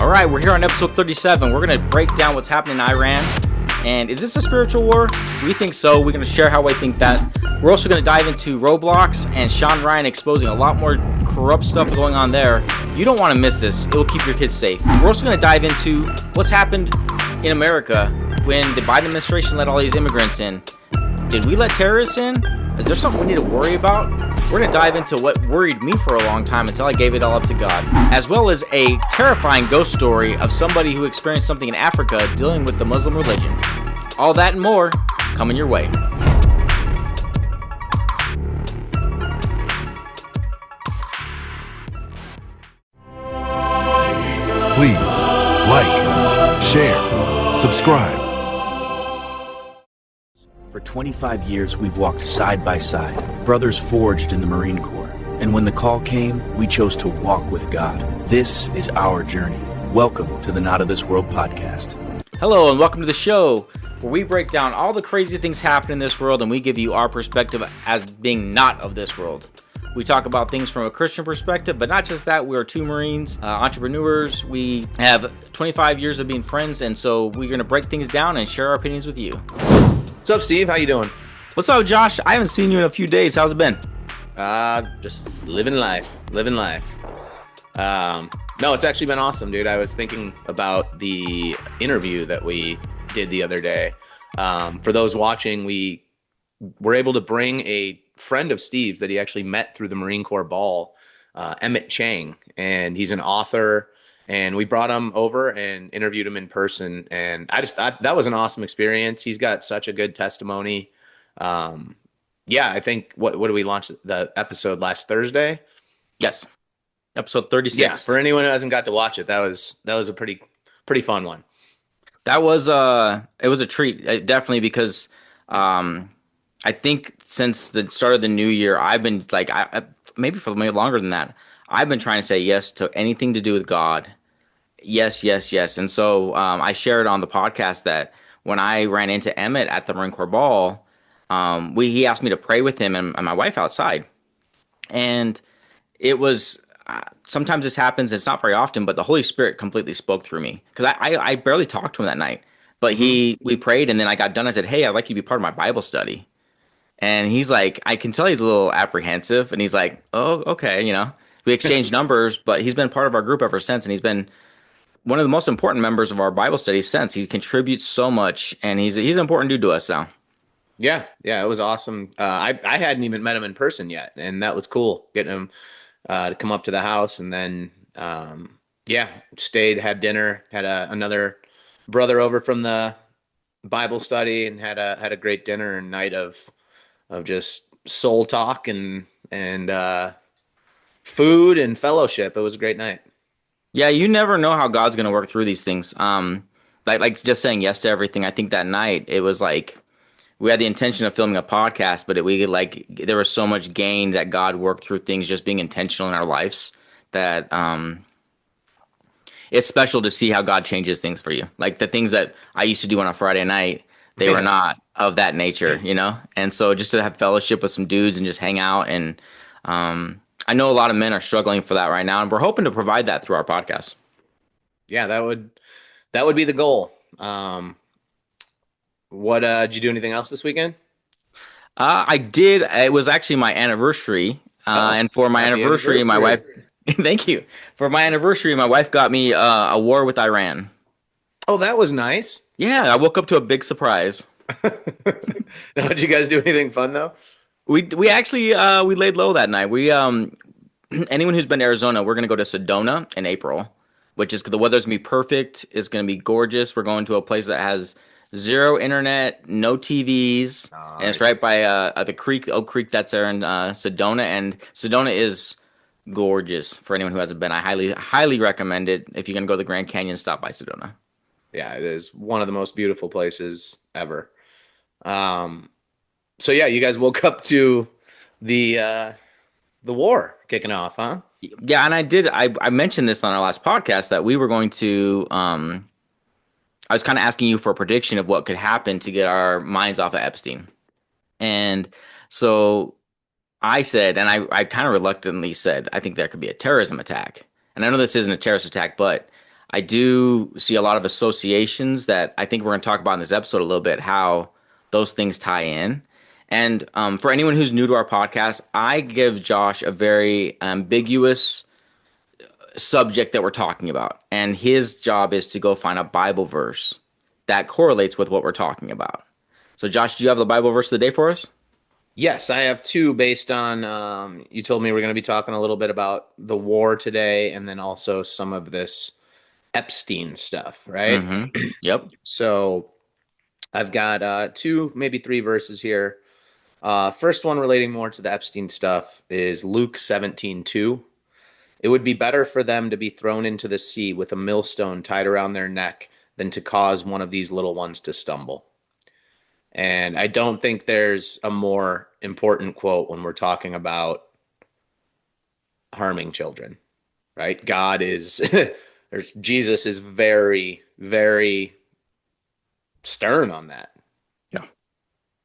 All right, we're here on episode 37. We're going to break down what's happening in Iran. And is this a spiritual war? We think so. We're going to share how we think that. We're also going to dive into Roblox and Shawn Ryan exposing a lot more corrupt stuff going on there. You don't want to miss this. It will keep your kids safe. We're also going to dive into what's happened in America when the Biden administration let all these immigrants in. Did we let terrorists in? Is there something we need to worry about? We're going to dive into what worried me for a long time until I gave it all up to God, as well as a terrifying ghost story of somebody who experienced something in Africa dealing with the Muslim religion. All that and more coming your way. Please like, share, subscribe. For 25 years, we've walked side by side, brothers forged in the Marine Corps. And when the call came, we chose to walk with God. This is our journey. Welcome to the Not of This World podcast. Hello, and welcome to the show, where we break down all the crazy things happening in this world, and we give you our perspective as being not of this world. We talk about things from a Christian perspective, but not just that. We are two Marines, entrepreneurs. We have 25 years of being friends, and so we're going to break things down and share our opinions with you. What's up, Steve? How you doing? What's up, Josh? I haven't seen you in a few days. How's it been? Just living life. No, it's actually been awesome, dude. I was thinking about the interview that we did the other day. For those watching, we were able to bring a friend of Steve's that he actually met through the Marine Corps ball, Emmett Chang, and he's an author. And we brought him over and interviewed him in person. And I just thought that was an awesome experience. He's got such a good testimony. I think, what did we launch the episode last Thursday? Yes. Episode 36. Yeah, for anyone who hasn't got to watch it, that was a pretty fun one. That was it was a treat, definitely, because I think since the start of the new year, I've been like, maybe for longer than that, I've been trying to say yes to anything to do with God. Yes. And so I shared on the podcast that when I ran into Emmett at the Marine Corps ball, he asked me to pray with him and my wife outside. And it was, sometimes this happens, it's not very often, but the Holy Spirit completely spoke through me. Because I barely talked to him that night. But we prayed, and then I got done. I said, hey, I'd like you to be part of my Bible study. And he's like, I can tell he's a little apprehensive. And he's like, oh, okay, We exchanged numbers, but he's been part of our group ever since, and he's been one of the most important members of our Bible study since. He contributes so much, and he's an important dude to us now. Yeah, it was awesome. I hadn't even met him in person yet, and that was cool, getting him to come up to the house, and then stayed, had dinner, had another brother over from the Bible study, and had a great dinner and night of just soul talk and food and fellowship. It was a great night. Yeah, you never know how God's going to work through these things. Like just saying yes to everything. I think that night it was like we had the intention of filming a podcast, but there was so much gain that God worked through things just being intentional in our lives that it's special to see how God changes things for you. Like the things that I used to do on a Friday night, they were not of that nature, And so just to have fellowship with some dudes and just hang out, and I know a lot of men are struggling for that right now, and we're hoping to provide that through our podcast. Yeah, that would be the goal. Did you do anything else this weekend? I did. It was actually my anniversary, and for my anniversary, my wife. Thank you. For my anniversary, my wife got me a war with Iran. Oh, that was nice. Yeah, I woke up to a big surprise. Now, did you guys do anything fun though? We actually we laid low that night. We anyone who's been to Arizona, we're gonna go to Sedona in April, which is the weather's gonna be perfect. It's gonna be gorgeous. We're going to a place that has zero internet, no TVs, nice. And it's right by the creek, Oak Creek, that's there in Sedona, and Sedona is gorgeous. For anyone who hasn't been, I highly recommend it. If you're gonna go to the Grand Canyon, stop by Sedona. Yeah, it is one of the most beautiful places ever. So yeah, you guys woke up to the war kicking off, huh? Yeah, and I mentioned this on our last podcast that we were going to I was kind of asking you for a prediction of what could happen to get our minds off of Epstein. And so I said, and I kind of reluctantly said, I think there could be a terrorism attack. And I know this isn't a terrorist attack, but I do see a lot of associations that I think we're going to talk about in this episode a little bit, how those things tie in. And for anyone who's new to our podcast, I give Josh a very ambiguous subject that we're talking about. And his job is to go find a Bible verse that correlates with what we're talking about. So, Josh, do you have the Bible verse of the day for us? Yes, I have two based on, you told me we're going to be talking a little bit about the war today and then also some of this Epstein stuff, right? Mm-hmm. Yep. So I've got two, maybe three verses here. First one relating more to the Epstein stuff is Luke 17:2. It would be better for them to be thrown into the sea with a millstone tied around their neck than to cause one of these little ones to stumble. And I don't think there's a more important quote when we're talking about harming children, right? God is, there's, Jesus is very, very stern on that. Yeah.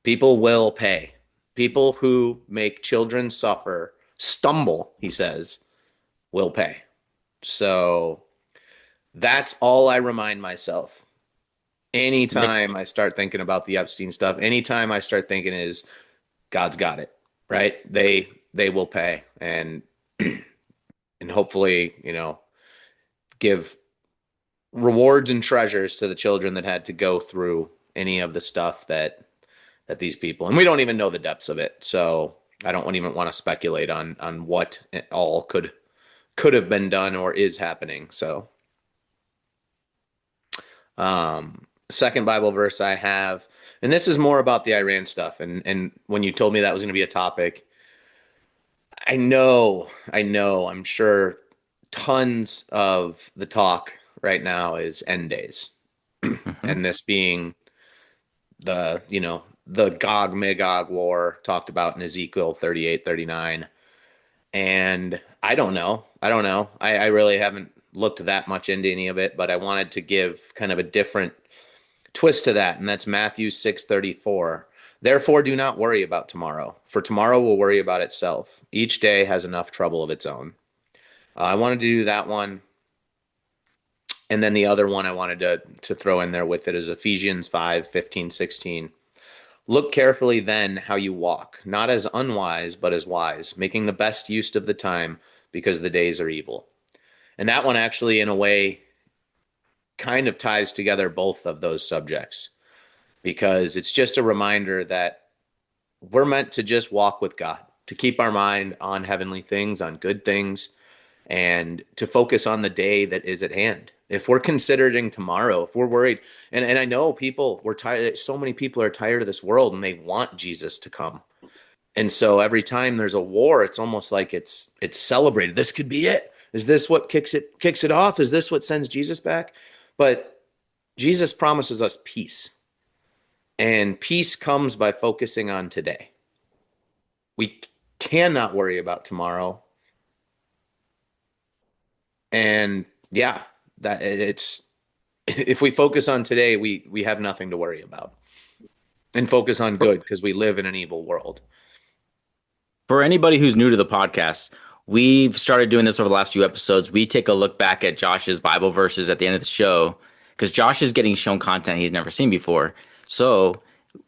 People will pay. People who make children suffer, stumble, he says, will pay. So that's all I remind myself. Makes Anytime I start thinking about the Epstein stuff, anytime I start thinking is God's got it, right? They will pay and and hopefully, give rewards and treasures to the children that had to go through any of the stuff that these people, and we don't even know the depths of it. So I don't even want to speculate on what it all could have been done or is happening. So second Bible verse I have, and this is more about the Iran stuff. And when you told me that was going to be a topic, I'm sure tons of the talk right now is end days. Mhm. And this being the Gog Magog war talked about in Ezekiel 38, 39. And I don't know. I really haven't looked that much into any of it, but I wanted to give kind of a different twist to that, and that's Matthew 6:34. Therefore, do not worry about tomorrow, for tomorrow will worry about itself. Each day has enough trouble of its own. I wanted to do that one, and then the other one I wanted to throw in there with it is Ephesians 5:15, 16. Look carefully then how you walk, not as unwise, but as wise, making the best use of the time, because the days are evil. And that one actually, in a way, kind of ties together both of those subjects because it's just a reminder that we're meant to just walk with God, to keep our mind on heavenly things, on good things, and to focus on the day that is at hand. If we're considering tomorrow, if we're worried, and I know we're tired, so many people are tired of this world and they want Jesus to come. And so every time there's a war, it's almost like it's celebrated. This could be it. Is this what kicks it off? Is this what sends Jesus back? But Jesus promises us peace. And peace comes by focusing on today. We cannot worry about tomorrow. And yeah, that it's if we focus on today, we have nothing to worry about. And focus on good because we live in an evil world. For anybody who's new to the podcast, we've started doing this over the last few episodes. We take a look back at Josh's Bible verses at the end of the show because Josh is getting shown content he's never seen before. So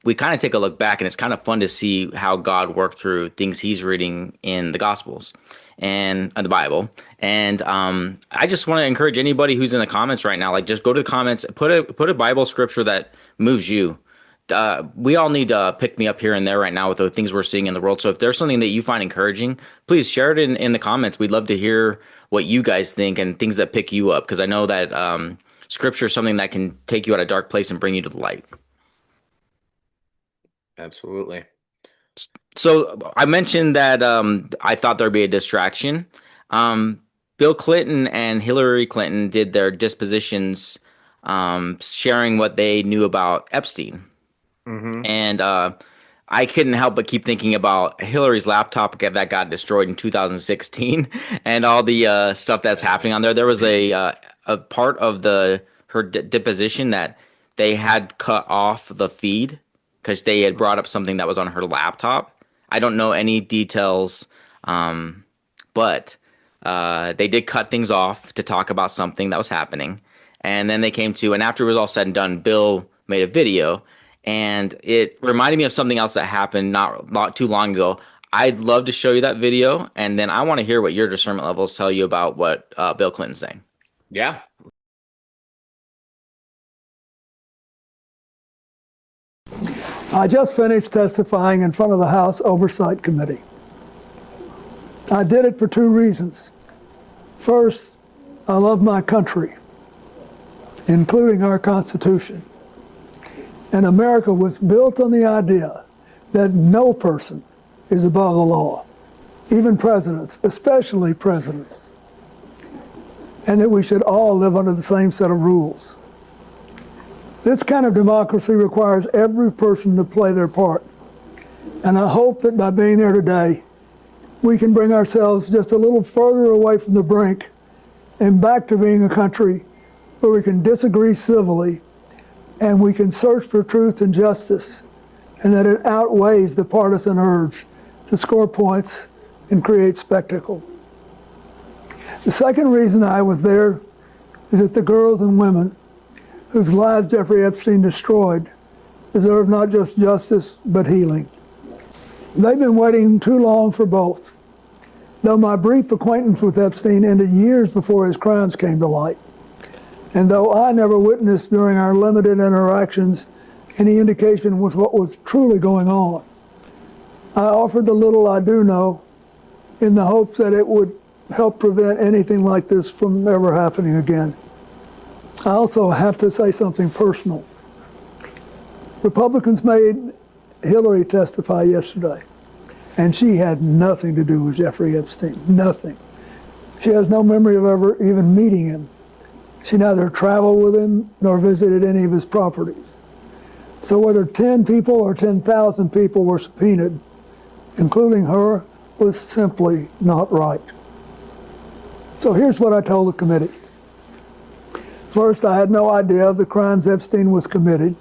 we kind of take a look back, and it's kind of fun to see how God worked through things he's reading in the Gospels and the Bible. And I just want to encourage anybody who's in the comments right now, like just go to the comments, put a Bible scripture that moves you. We all need to pick me up here and there right now with the things we're seeing in the world. So if there's something that you find encouraging, please share it in the comments. We'd love to hear what you guys think and things that pick you up, because I know that scripture is something that can take you out of a dark place and bring you to the light. Absolutely. So I mentioned that I thought there'd be a distraction. Bill Clinton and Hillary Clinton did their dispositions, sharing what they knew about Epstein. Mm-hmm. And I couldn't help but keep thinking about Hillary's laptop that got destroyed in 2016 and all the stuff that's happening on there. There was a part of her deposition that they had cut off the feed because they had brought up something that was on her laptop. I don't know any details, but they did cut things off to talk about something that was happening. and then they came to, and after it was all said and done, Bill made a video, and it reminded me of something else that happened not too long ago. I'd love to show you that video, and then I want to hear what your discernment levels tell you about what Bill Clinton's saying. Yeah. I just finished testifying in front of the House Oversight Committee. I did it for two reasons. First, I love my country, including our Constitution. And America was built on the idea that no person is above the law, even presidents, especially presidents, and that we should all live under the same set of rules. This kind of democracy requires every person to play their part. And I hope that by being there today, we can bring ourselves just a little further away from the brink and back to being a country where we can disagree civilly and we can search for truth and justice, and that it outweighs the partisan urge to score points and create spectacle. The second reason I was there is that the girls and women whose lives Jeffrey Epstein destroyed deserve not just justice, but healing. They've been waiting too long for both. Though my brief acquaintance with Epstein ended years before his crimes came to light, and though I never witnessed during our limited interactions any indication with what was truly going on, I offered the little I do know in the hopes that it would help prevent anything like this from ever happening again. I also have to say something personal. Republicans made Hillary testify yesterday, and she had nothing to do with Jeffrey Epstein, nothing. She has no memory of ever even meeting him. She neither traveled with him nor visited any of his properties. So whether 10 people or 10,000 people were subpoenaed, including her, was simply not right. So here's what I told the committee. First, I had no idea of the crimes Epstein was committing.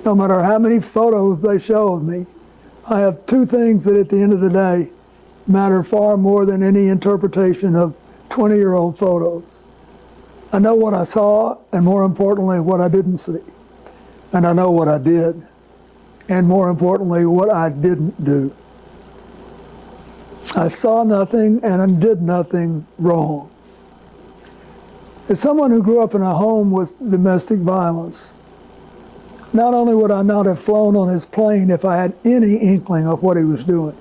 No matter how many photos they show of me, I have two things that at the end of the day matter far more than any interpretation of 20-year-old photos. I know what I saw, and more importantly, what I didn't see. And I know what I did, and more importantly, what I didn't do. I saw nothing and I did nothing wrong. As someone who grew up in a home with domestic violence, not only would I not have flown on his plane if I had any inkling of what he was doing,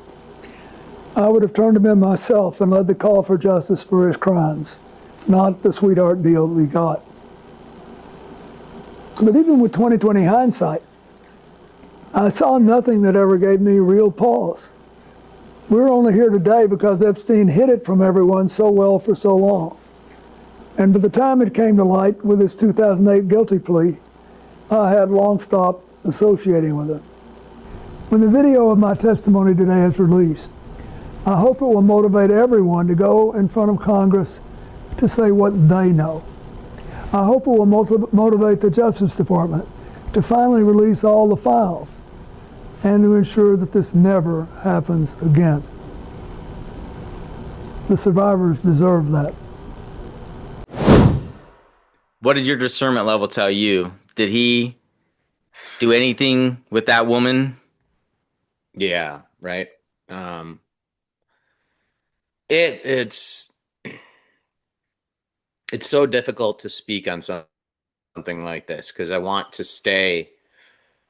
I would have turned him in myself and led the call for justice for his crimes, not the sweetheart deal that we got. But even with 20/20 hindsight, I saw nothing that ever gave me real pause. We're only here today because Epstein hid it from everyone so well for so long. And by the time it came to light with his 2008 guilty plea, I had long stopped associating with him. When the video of my testimony today is released, I hope it will motivate everyone to go in front of Congress to say what they know. I hope it will motivate the Justice Department to finally release all the files and to ensure that this never happens again. The survivors deserve that. What did your discernment level tell you? Did he do anything with that woman? Yeah, right. It's so difficult to speak on something like this because I want to stay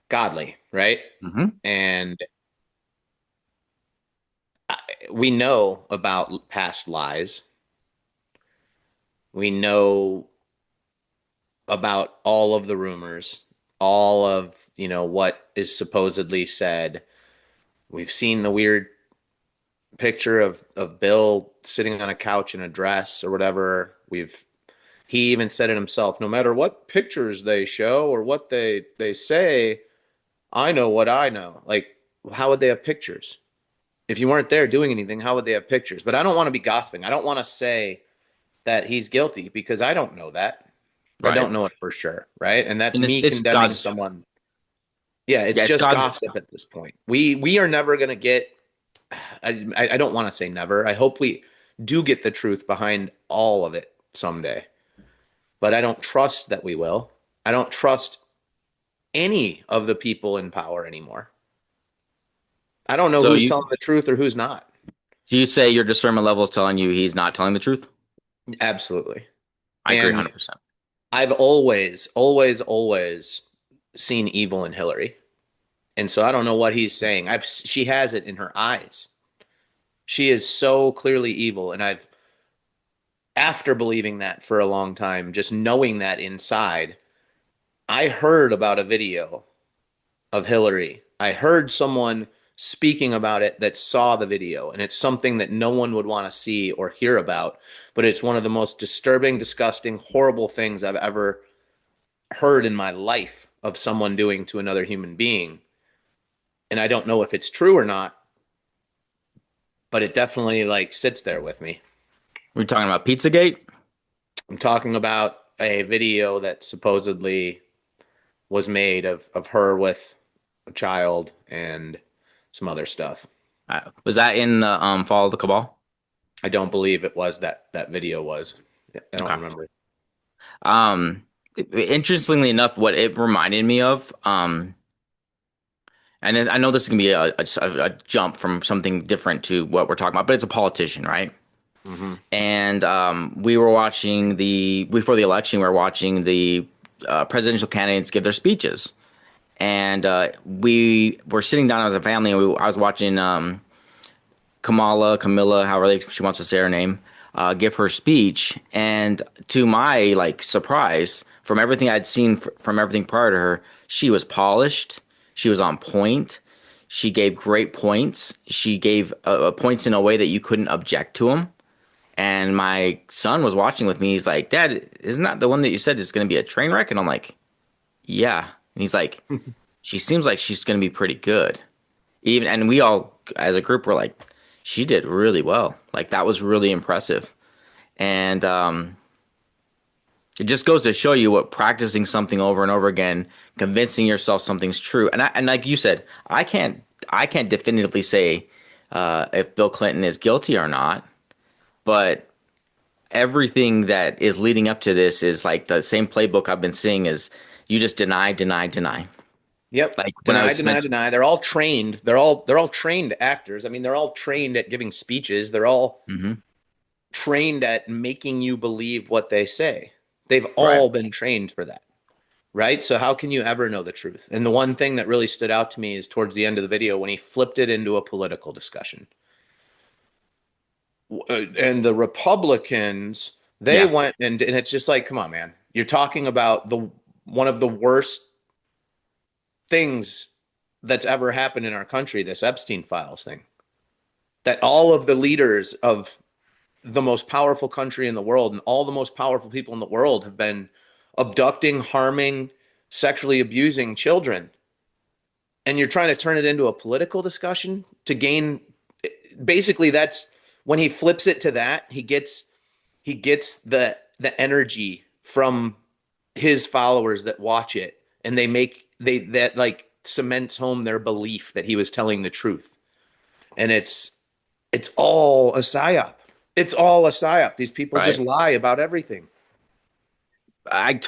godly, right? Mm-hmm. And we know about past lies. We know about all of the rumors, all of, what is supposedly said. We've seen the weird picture of Bill sitting on a couch in a dress or whatever. He even said it himself, no matter what pictures they show or what they say, I know what I know. Like, how would they have pictures? If you weren't there doing anything, how would they have pictures? But I don't want to be gossiping. I don't want to say that he's guilty because I don't know that. Right. I don't know it for sure, right? And that's And me it's condemning God's, someone. Yeah, it's it's just God's, gossip at this point. We are never going to get, I don't want to say never. I hope we do get the truth behind all of it someday. but I don't trust that we will. I don't trust any of the people in power anymore. I don't know So who's you telling the truth or who's not. do you say your discernment level is telling you he's not telling the truth? Absolutely. I agree And 100%. I've always seen evil in Hillary. And so I don't know what he's saying. She has it in her eyes. She is so clearly evil. And after believing that for a long time, just knowing that inside, I heard about a video of Hillary. I heard someone speaking about it that saw the video, and it's something that no one would want to see or hear about. But it's one of the most disturbing, disgusting, horrible things I've ever heard in my life of someone doing to another human being. And I don't know if it's true or not, but it definitely like sits there with me. We're talking about Pizzagate? I'm talking about a video that supposedly was made of her with a child and some other stuff. Was that in the Fall of the Cabal? I don't believe it was that video was. I don't Okay. remember. Um, Interestingly enough, what it reminded me of, and I know this is gonna be a jump from something different to what we're talking about, but it's a politician, right? Hmm. And we were watching before the election, we were watching the presidential candidates give their speeches, and we were sitting down as a family, and I was watching Camilla, however she wants to say her name, give her speech, and to my like surprise, from everything I'd seen from everything prior to her, she was polished, she was on point, she gave great points, she gave points in a way that you couldn't object to them. And my son was watching with me. He's like, "Dad, isn't that the one that you said is going to be a train wreck?" And I'm like, "Yeah." And he's like, "She seems like she's going to be pretty good." Even and we all as a group were like, "She did really well. Like that was really impressive." And it just goes to show you what practicing something over and over again, convincing yourself something's true. And like you said, I can't definitively say if Bill Clinton is guilty or not, but everything that is leading up to this is like the same playbook I've been seeing is you just deny, deny, deny. Yep. Like when I Deny, was deny, mentioning, deny. They're all trained. They're all trained actors. I mean, they're all trained at giving speeches. They're all hmm trained at making you believe what they say. They've right. all been trained for that. Right? So how can you ever know the truth? And the one thing that really stood out to me is towards the end of the video when he flipped it into a political discussion. And the Republicans, they Yeah, went and it's just like, come on, man. You're talking about the one of the worst things that's ever happened in our country, this Epstein files thing. That all of the leaders of the most powerful country in the world and all the most powerful people in the world have been abducting, harming, sexually abusing children. And you're trying to turn it into a political discussion to gain basically that's when he flips it to that, he gets the energy from his followers that watch it and that like cements home their belief that he was telling the truth. And it's all a psyop. It's all a psyop. These people just right. lie about everything. I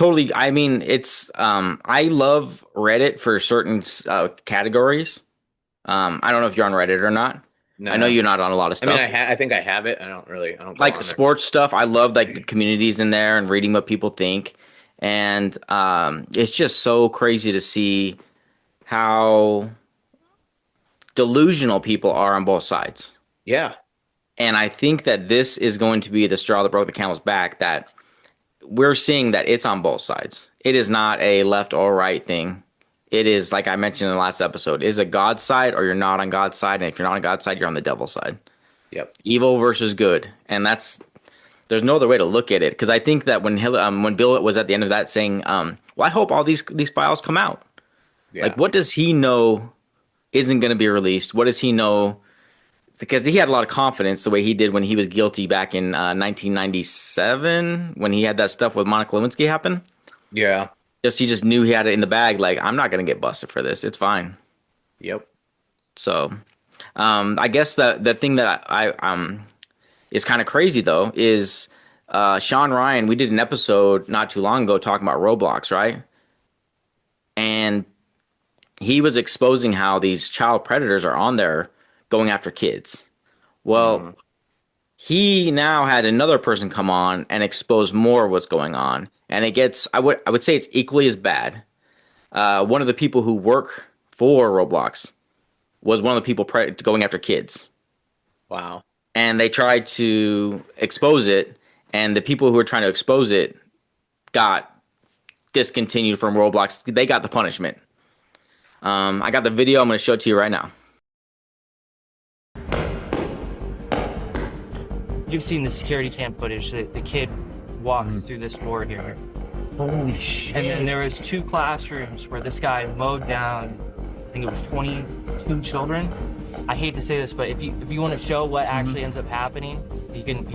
mean, it's I love Reddit for certain categories. I don't know if you're on Reddit or not. I know No. you're not on a lot of I mean, stuff. I think I have it. I don't go Like on there. sports stuff, I love like the communities in there and reading what people think. And it's just so crazy to see how delusional people are on both sides. Yeah. And I think that this is going to be the straw that broke the camel's back, that we're seeing that it's on both sides. It is not a left or right thing. It is, like I mentioned in the last episode, is a God's side or you're not on God's side. And if you're not on God's side, you're on the devil's side. Yep. Evil versus good. And there's no other way to look at it. Because I think that when Bill was at the end of that saying, well, I hope all these files come out. Like, Yeah. what does he know isn't going to be released? What does he know? Because he had a lot of confidence the way he did when he was guilty back in 1997 when he had that stuff with Monica Lewinsky happen. Yeah. He just knew he had it in the bag. Like, I'm not going to get busted for this. It's fine. Yep. So, I guess the thing that I is kind of crazy though is Shawn Ryan, we did an episode not too long ago talking about Roblox, right? And he was exposing how these child predators are on there going after kids. Well, he now had another person come on and expose more of what's going on, and it gets I would say it's equally as bad. One of the people who work for Roblox was one of the people going after kids, Wow. and they tried to expose it, and the people who were trying to expose it got discontinued from Roblox. They got the punishment. I got the video. I'm going to show it to you right now. You've seen the security cam footage that the kid walked through this floor here. Holy shit. And then there was 2 classrooms where this guy mowed down, I think it was 22 children. I hate to say this, but if you want to show what actually ends up happening, you can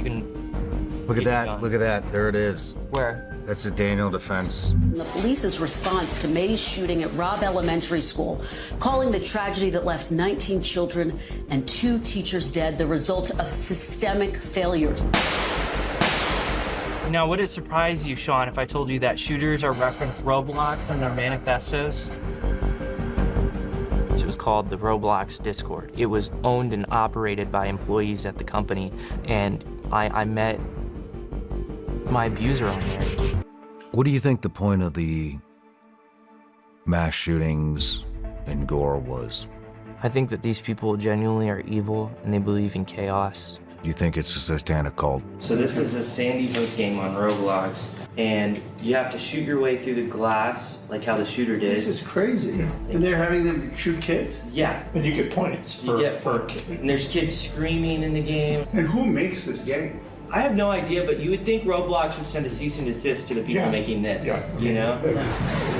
Look at keep that. going. Look at that. There it is. Where? That's a Daniel defense. The police's response to May's shooting at Robb Elementary School, calling the tragedy that left 19 children and 2 teachers dead the result of systemic failures. Now, would it surprise you, Shawn, if I told you that shooters are referenced Roblox in their manifestos? It was called the Roblox Discord. It was owned and operated by employees at the company, and I met my abuser on there. What do you think the point of the mass shootings and gore was? I think that these people genuinely are evil and they believe in chaos. Do you think it's a satanic cult? So this is a Sandy Hook game on Roblox, and you have to shoot your way through the glass, like how the shooter did. This is crazy. And they're having them shoot kids? Yeah. And you get points You get and there's kids screaming in the game. And who makes this game? I have no idea, but you would think Roblox would send a cease and desist to the people making this, you know?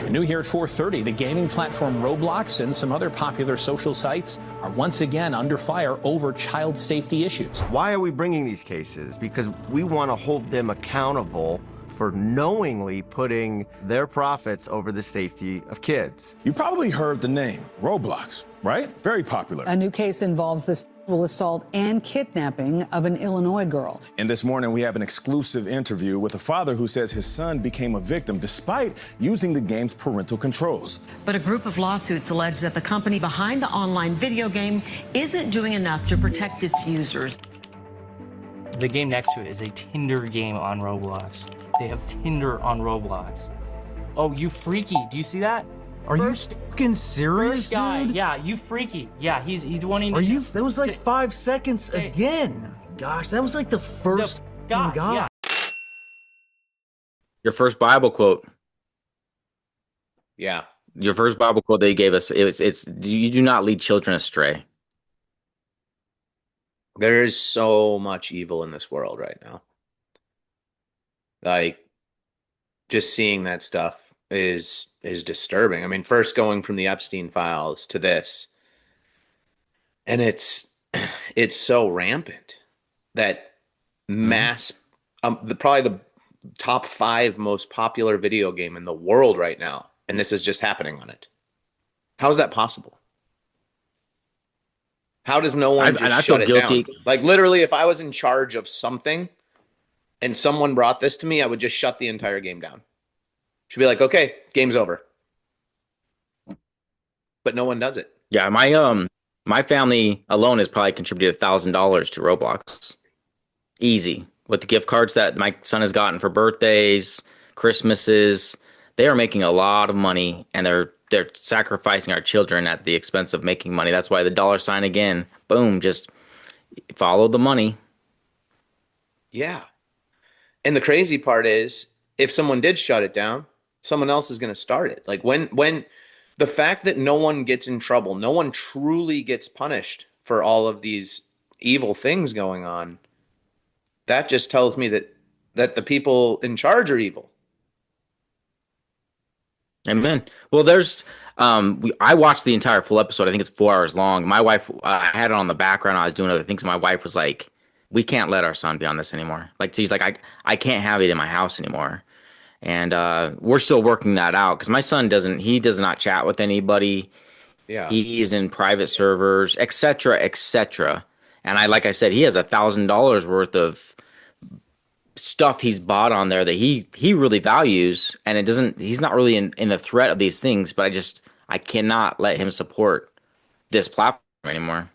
New here at 4:30, the gaming platform Roblox and some other popular social sites are once again under fire over child safety issues. Why are we bringing these cases? Because we want to hold them accountable for knowingly putting their profits over the safety of kids. You probably heard the name, Roblox, right? Very popular. A new case involves the sexual assault and kidnapping of an Illinois girl. And this morning, we have an exclusive interview with a father who says his son became a victim despite using the game's parental controls. But a group of lawsuits allege that the company behind the online video game isn't doing enough to protect its users. The game next to it is a Tinder game on Roblox. They have Tinder on Roblox. Oh, you freaky. Do you see that? Are you fucking serious, First guy, dude? yeah, you freaky. Yeah, he's wanting to... Are you? That was like 5 seconds again. Gosh, that was like the first guy. guy. Yeah. Your first Bible quote. Yeah. Your first Bible quote they gave us. It's you do not lead children astray. There is so much evil in this world right now. Like, just seeing that stuff is disturbing. I mean, first going from the Epstein files to this, and it's so rampant that mass, probably the top 5 most popular video game in the world right now, and this is just happening on it. How is that possible? How does no one just shut it down? Like, literally, if I was in charge of something and someone brought this to me, I would just shut the entire game down. Should be like, okay, game's over. But no one does it. Yeah, my family alone has probably contributed $1,000 to Roblox. Easy. With the gift cards that my son has gotten for birthdays, Christmases, they are making a lot of money, and they're sacrificing our children at the expense of making money. That's why the dollar sign again, boom, just follow the money. Yeah. And the crazy part is, if someone did shut it down, someone else is going to start it. Like, when the fact that no one gets in trouble, no one truly gets punished for all of these evil things going on, that just tells me that the people in charge are evil. Amen. Well, there's I watched the entire full episode. I think it's 4 hours long. My wife, I had it on the background. I was doing other things. And my wife was like, "We can't let our son be on this anymore." Like, she's like, I can't have it in my house anymore. And we're still working that out because my son does not chat with anybody. Yeah, he is in private servers, etc., etc. And like I said, he has $1,000 worth of stuff he's bought on there that he really values, and it doesn't. He's not really in the threat of these things, but I cannot let him support this platform anymore.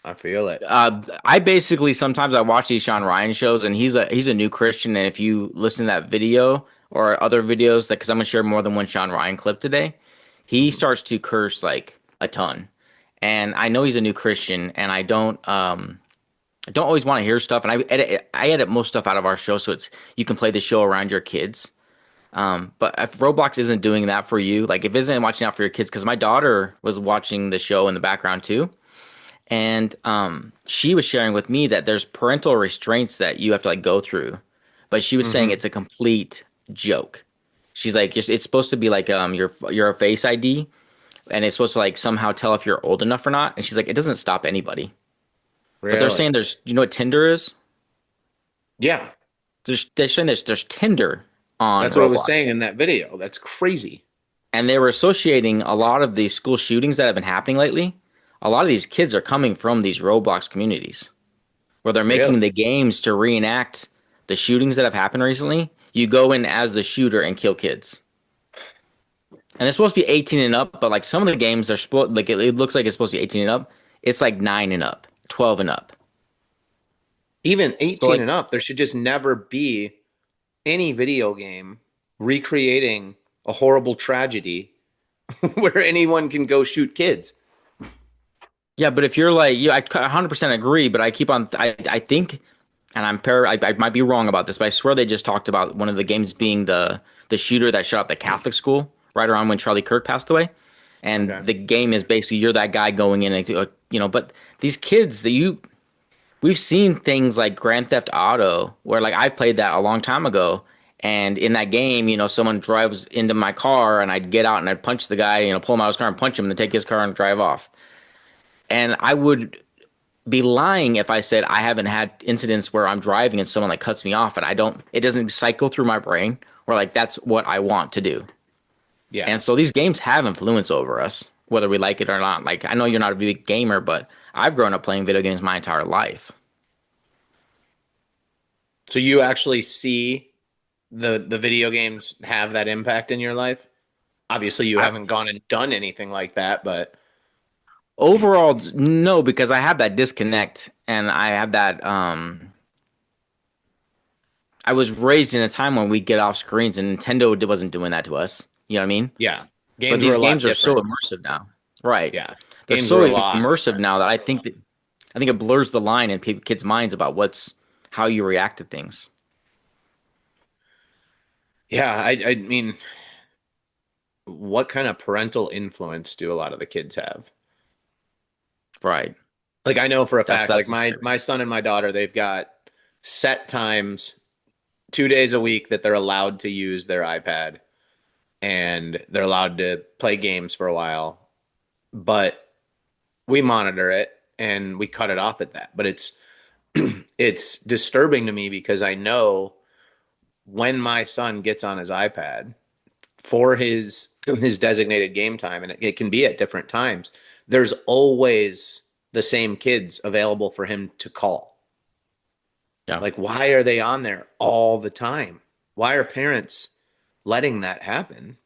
I feel it. I basically sometimes I watch these Shawn Ryan shows, and he's a new Christian, and if you listen to that video or other videos, because I'm gonna share more than one Shawn Ryan clip today, he starts to curse like a ton, and I know he's a new Christian, and I don't always want to hear stuff, and I edit most stuff out of our show, so it's you can play the show around your kids. But if Roblox isn't doing that for you, like if it isn't watching out for your kids, because my daughter was watching the show in the background too, and she was sharing with me that there's parental restraints that you have to like go through, but she was saying it's a complete joke. She's like, it's supposed to be like your face ID, and it's supposed to like somehow tell if you're old enough or not. And she's like, it doesn't stop anybody. But they're saying you know what Tinder is? Yeah. They're saying there's Tinder on That's what I was Roblox. saying in that video. That's crazy. And they were associating a lot of the school shootings that have been happening lately. A lot of these kids are coming from these Roblox communities where they're making the games to reenact the shootings that have happened recently. You go in as the shooter and kill kids. And it's supposed to be 18 and up, but like some of the games are supposed like it looks like it's supposed to be 18 and up. It's like 9 and up, 12 and up. Even 18 and up, there should just never be any video game recreating a horrible tragedy where anyone can go shoot kids. Yeah, but if you're like, I 100% agree, but I keep on, I think, and I might be wrong about this, but I swear they just talked about one of the games being the shooter that shot up the Catholic school right around when Charlie Kirk passed away. And the game is basically you're that guy going in and, you know, but these kids we've seen things like Grand Theft Auto where like I played that a long time ago. And in that game, you know, someone drives into my car and I'd get out and I'd punch the guy, you know, pull him out of his car and punch him and then take his car and drive off. And I would be lying if I said I haven't had incidents where I'm driving and someone like cuts me off and it doesn't cycle through my brain or like that's what I want to do. Yeah. And so these games have influence over us, whether we like it or not. Like I know you're not a big gamer, but I've grown up playing video games my entire life. So you actually see the video games have that impact in your life? Obviously you haven't gone and done anything like that, but overall, no, because I have that disconnect and I have that I was raised in a time when we'd get off screens and Nintendo wasn't doing that to us. You know what I mean? Yeah. But these games are so immersive now. Right. Yeah. They're so immersive now that I think it blurs the line in kids' minds about how you react to things. Yeah, I mean, what kind of parental influence do a lot of the kids have? Right. Like I know for a fact, like my son and my daughter, they've got set times 2 days a week that they're allowed to use their iPad and they're allowed to play games for a while, but we monitor it and we cut it off at that. But it's disturbing to me because I know when my son gets on his iPad for his designated game time, and it can be at different times, there's always the same kids available for him to call. Yeah. Like, why are they on there all the time? Why are parents letting that happen?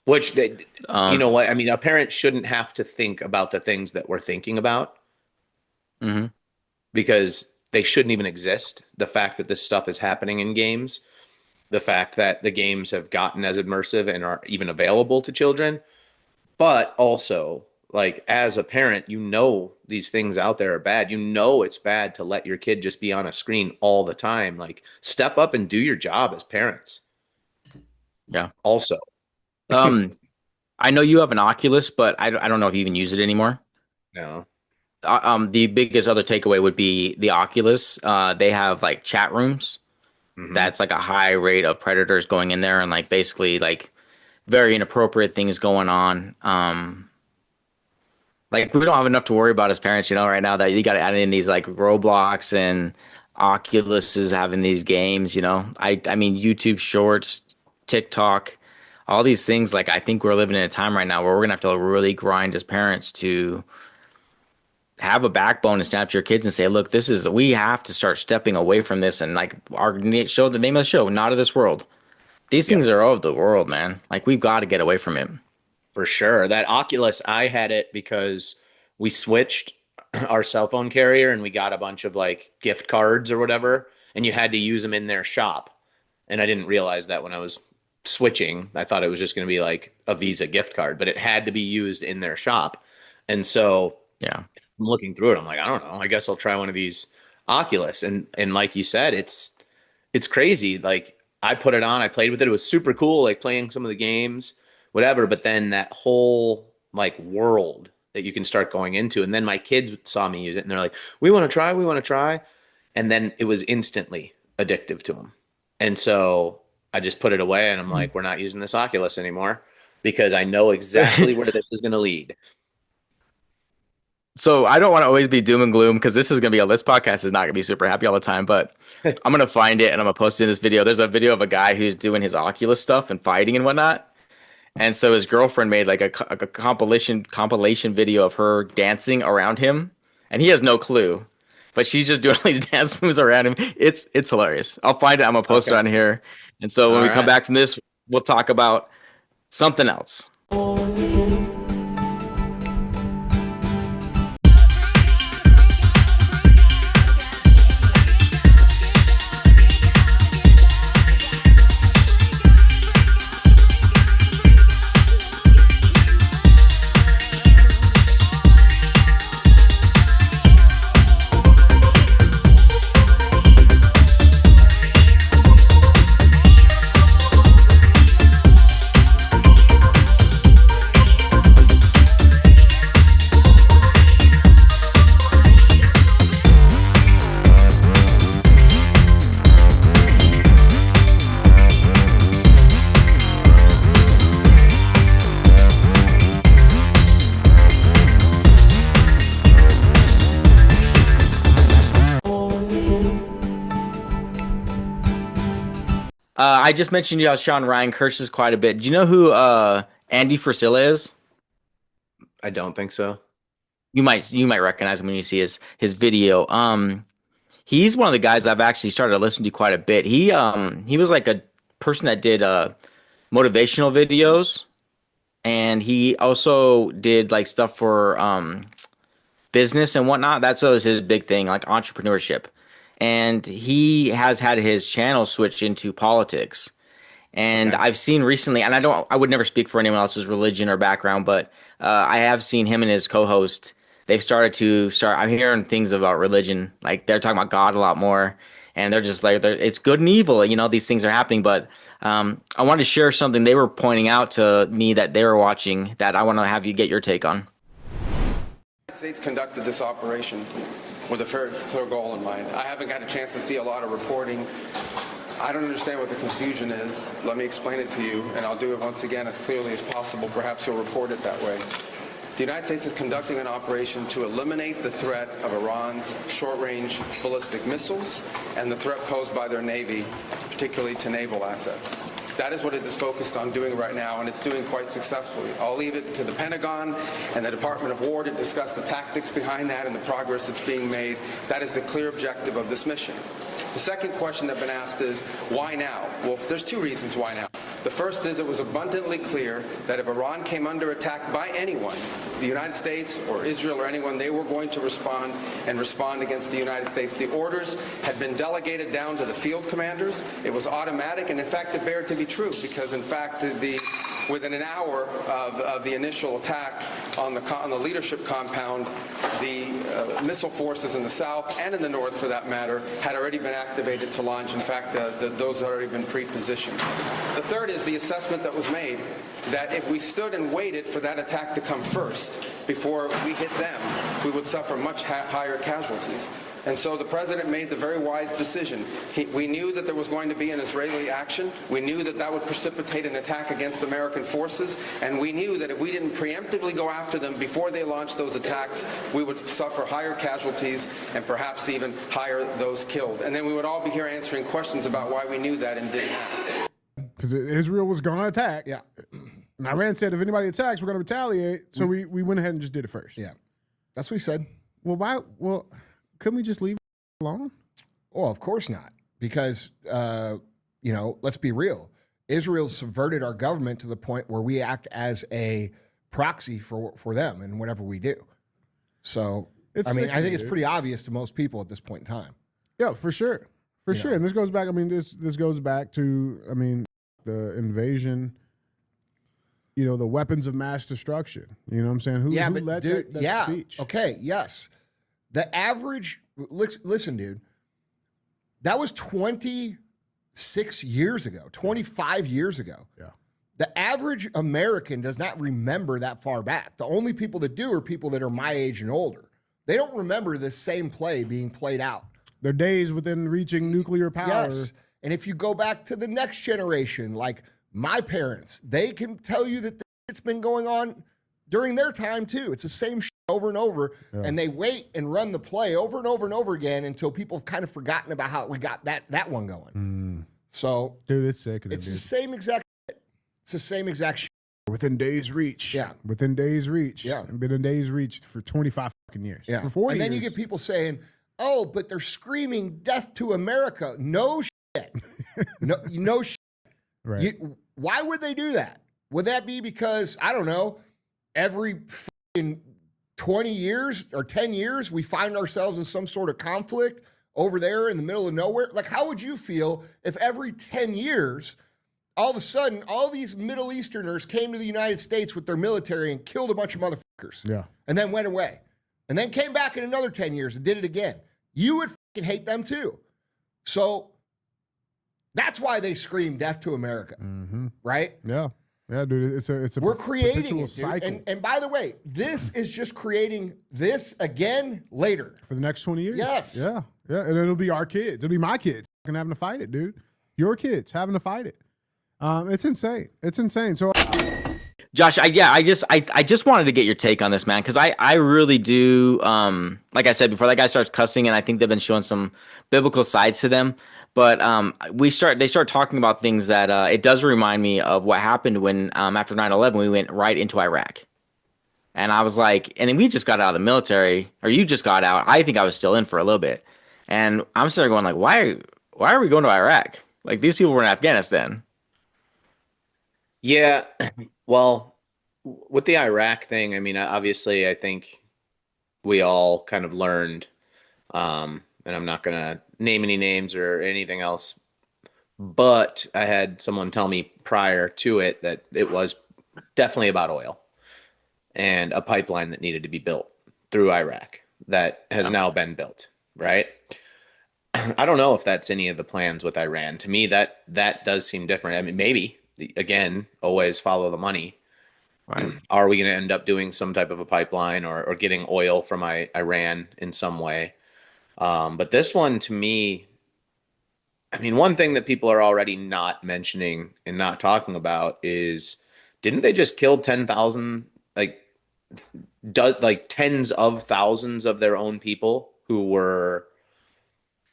Which, you know what? I mean, a parent shouldn't have to think about the things that we're thinking about because they shouldn't even exist. The fact that this stuff is happening in games, the fact that the games have gotten as immersive and are even available to children, but also, like, as a parent, you know these things out there are bad. You know it's bad to let your kid just be on a screen all the time. Like, step up and do your job as parents. Yeah. Also. I know you have an Oculus, but I don't know if you even use it anymore. No. The biggest other takeaway would be the Oculus. They have like chat rooms. That's like a high rate of predators going in there and like basically like very inappropriate things going on. Like we don't have enough to worry about as parents, you know, right now that you got to add in these like Roblox and Oculus is having these games, you know. I mean YouTube Shorts, TikTok, all these things. Like I think we're living in a time right now where we're gonna have to really grind as parents to have a backbone and stand up to your kids and say, look, we have to start stepping away from this and like show the name of the show, not of this world. These things are of the world, man. Like we've got to get away from it. For sure. That Oculus, I had it because we switched our cell phone carrier and we got a bunch of like gift cards or whatever, and you had to use them in their shop. And I didn't realize that when I was switching. I thought it was just going to be like a Visa gift card, but it had to be used in their shop. And so, yeah, I'm looking through it. I'm like, I don't know. I guess I'll try one of these Oculus. And like you said, it's crazy. Like I put it on, I played with it. It was super cool, like playing some of the games, whatever. But then that whole like world that you can start going into. And then my kids saw me use it and they're like, we want to try. And then it was instantly addictive to them. And so I just put it away and I'm like, we're not using this Oculus anymore because I know exactly where this is going to lead. So I don't want to always be doom and gloom because this podcast is not going to be super happy all the time, but I'm going to find it and I'm going to post it in this video. There's a video of a guy who's doing his Oculus stuff and fighting and whatnot. And so his girlfriend made like a compilation video of her dancing around him and he has no clue, but she's just doing all these dance moves around him. It's hilarious. I'll find it. I'm going to post it on here. And so when we come back from this, we'll talk about something else. I just mentioned you how Shawn Ryan curses quite a bit. Do you know who Andy Frisella is? I don't think so. You might recognize him when you see his video. He's one of the guys I've actually started to listen to quite a bit. He was like a person that did motivational videos, and he also did like stuff for business and whatnot. That's always his big thing, like entrepreneurship. And he has had his channel switch into politics. And I've seen recently, and I would never speak for anyone else's religion or background, but I have seen him and his co-host. They've I'm hearing things about religion, like they're talking about God a lot more, and they're just like, it's good and evil, these things are happening. But I wanted to share something they were pointing out to me that they were watching that I want to have you get your take on. The United States conducted this operation with a very clear goal in mind. I haven't got a chance to see a lot of reporting. I don't understand what the confusion is. Let me explain it to you, and I'll do it once again as clearly as possible. Perhaps you'll report it that way. The United States is conducting an operation to eliminate the threat of Iran's short-range ballistic missiles and the threat posed by their Navy, particularly to naval assets. That is what it is focused on doing right now, and it's doing quite successfully. I'll leave it to the Pentagon and the Department of War to discuss the tactics behind that and the progress that's being made. That is the clear objective of this mission. The second question that's been asked is, why now? Well, there's two reasons why now. The first is it was abundantly clear that if Iran came under attack by anyone, the United States or Israel or anyone, they were going to respond against the United States. The orders had been delegated down to the field commanders. It was automatic, and in fact, it bared to be true because, in fact, within an hour of the initial attack on the leadership compound, the missile forces in the south and in the north, for that matter, had already been activated to launch. In fact, those had already been pre-positioned. The third is the assessment that was made that if we stood and waited for that attack to come first before we hit them, we would suffer much higher casualties. And so the president made the very wise decision. We knew that there was going to be an Israeli action. We knew that that would precipitate an attack against American forces. And we knew that if we didn't preemptively go after them before they launched those attacks, we would suffer higher casualties and perhaps even higher those killed. And then we would all be here answering questions about why we knew that and didn't act. Because Israel was going to attack. Yeah. And Iran said if anybody attacks, we're going to retaliate. So we went ahead and just did it first. Yeah. That's what he said. Well, why? Well, couldn't we just leave it alone? Well, of course not, because let's be real. Israel subverted our government to the point where we act as a proxy for them in whatever we do. So, I think it's pretty obvious to most people at this point in time. Yeah, for sure. For sure. And this goes back, this goes back to, the invasion, the weapons of mass destruction. You know what I'm saying? Who led that speech? Okay, yes. The average, listen, dude, that was 26 years ago, 25 years ago. Yeah. The average American does not remember that far back. The only people that do are people that are my age and older. They don't remember this same play being played out. Their days within reaching nuclear power. Yes. And if you go back to the next generation, like my parents, they can tell you that it's been going on during their time too. It's the same shit over and over. Yeah. And they wait and run the play over and over and over again until people have kind of forgotten about how we got that one going. So, dude, it's sick. It's the same exact shit. It's the same exact shit. Within days reach. Yeah. Within days reach. Yeah. And been in days reach for 25 fucking years. Yeah. For 40 and then years. you get people saying, oh, but they're screaming death to America. No shit. No shit. Right. Why would they do that? Would that be because, I don't know, every fucking 20 years or 10 years, we find ourselves in some sort of conflict over there in the middle of nowhere? Like, how would you feel if every 10 years, all of a sudden, all these Middle Easterners came to the United States with their military and killed a bunch of motherfuckers? Yeah. And then went away. And then came back in another 10 years and did it again. You would fucking hate them too. So that's why they scream death to America. Right? Yeah. Yeah, dude. It's a We're creating it, cycle. And by the way, this is just creating this again later. For the next 20 years. Yes. Yeah. Yeah. And it'll be our kids. It'll be my kids having to fight it, dude. Your kids having to fight it. It's insane. It's insane. So Josh, I just wanted to get your take on this, man, because I really do. Like I said before, that guy starts cussing, and I think they've been showing some biblical sides to them. But they start talking about things that it does remind me of what happened when after 9/11 we went right into Iraq, and I was like, and then we just got out of the military, or you just got out. I think I was still in for a little bit, and I'm sitting there going like, why are we going to Iraq? Like, these people were in Afghanistan. Yeah, well, with the Iraq thing, obviously, I think we all kind of learned, and I'm not going to name any names or anything else, but I had someone tell me prior to it that it was definitely about oil and a pipeline that needed to be built through Iraq that has now been built, right? I don't know if that's any of the plans with Iran. To me, that does seem different. Maybe. Again, always follow the money. Right. Are we going to end up doing some type of a pipeline or getting oil from Iran in some way? But this one, to me, one thing that people are already not mentioning and not talking about is, didn't they just kill 10,000, tens of thousands of their own people who were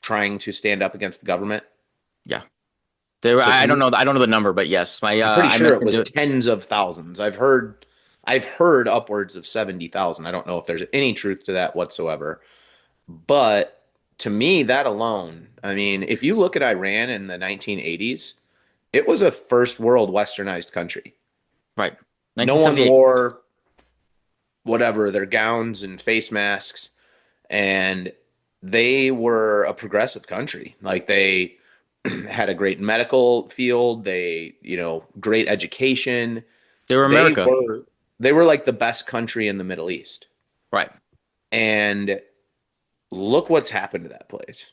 trying to stand up against the government? Yeah. I don't know the number, but yes, I'm pretty sure it was tens of thousands. I've heard upwards of 70,000. I don't know if there's any truth to that whatsoever. But to me, that alone, if you look at Iran in the 1980s, it was a first world westernized country. Right. No one wore whatever, their gowns and face masks, and they were a progressive country. Like, they had a great medical field, great education. They were America. They were like the best country in the Middle East. Right. And look what's happened to that place.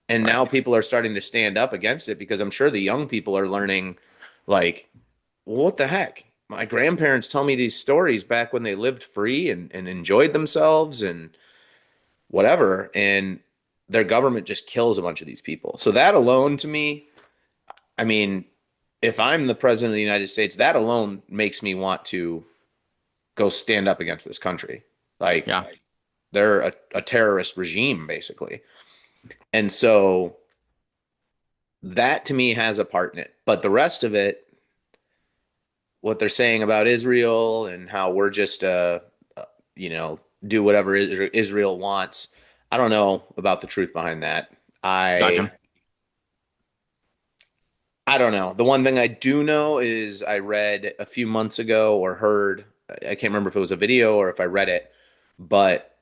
And now people are starting to stand up against it, because I'm sure the young people are learning, like, what the heck? My grandparents tell me these stories back when they lived free and enjoyed themselves and whatever. And their government just kills a bunch of these people. So that alone, to me, if I'm the president of the United States, that alone makes me want to go stand up against this country. They're a terrorist regime, basically. And so that, to me, has a part in it. But the rest of it, what they're saying about Israel and how we're just do whatever Israel wants. I don't know about the truth behind that. I Gotcha. I don't know. The one thing I do know is I read a few months ago or heard, I can't remember if it was a video or if I read it, but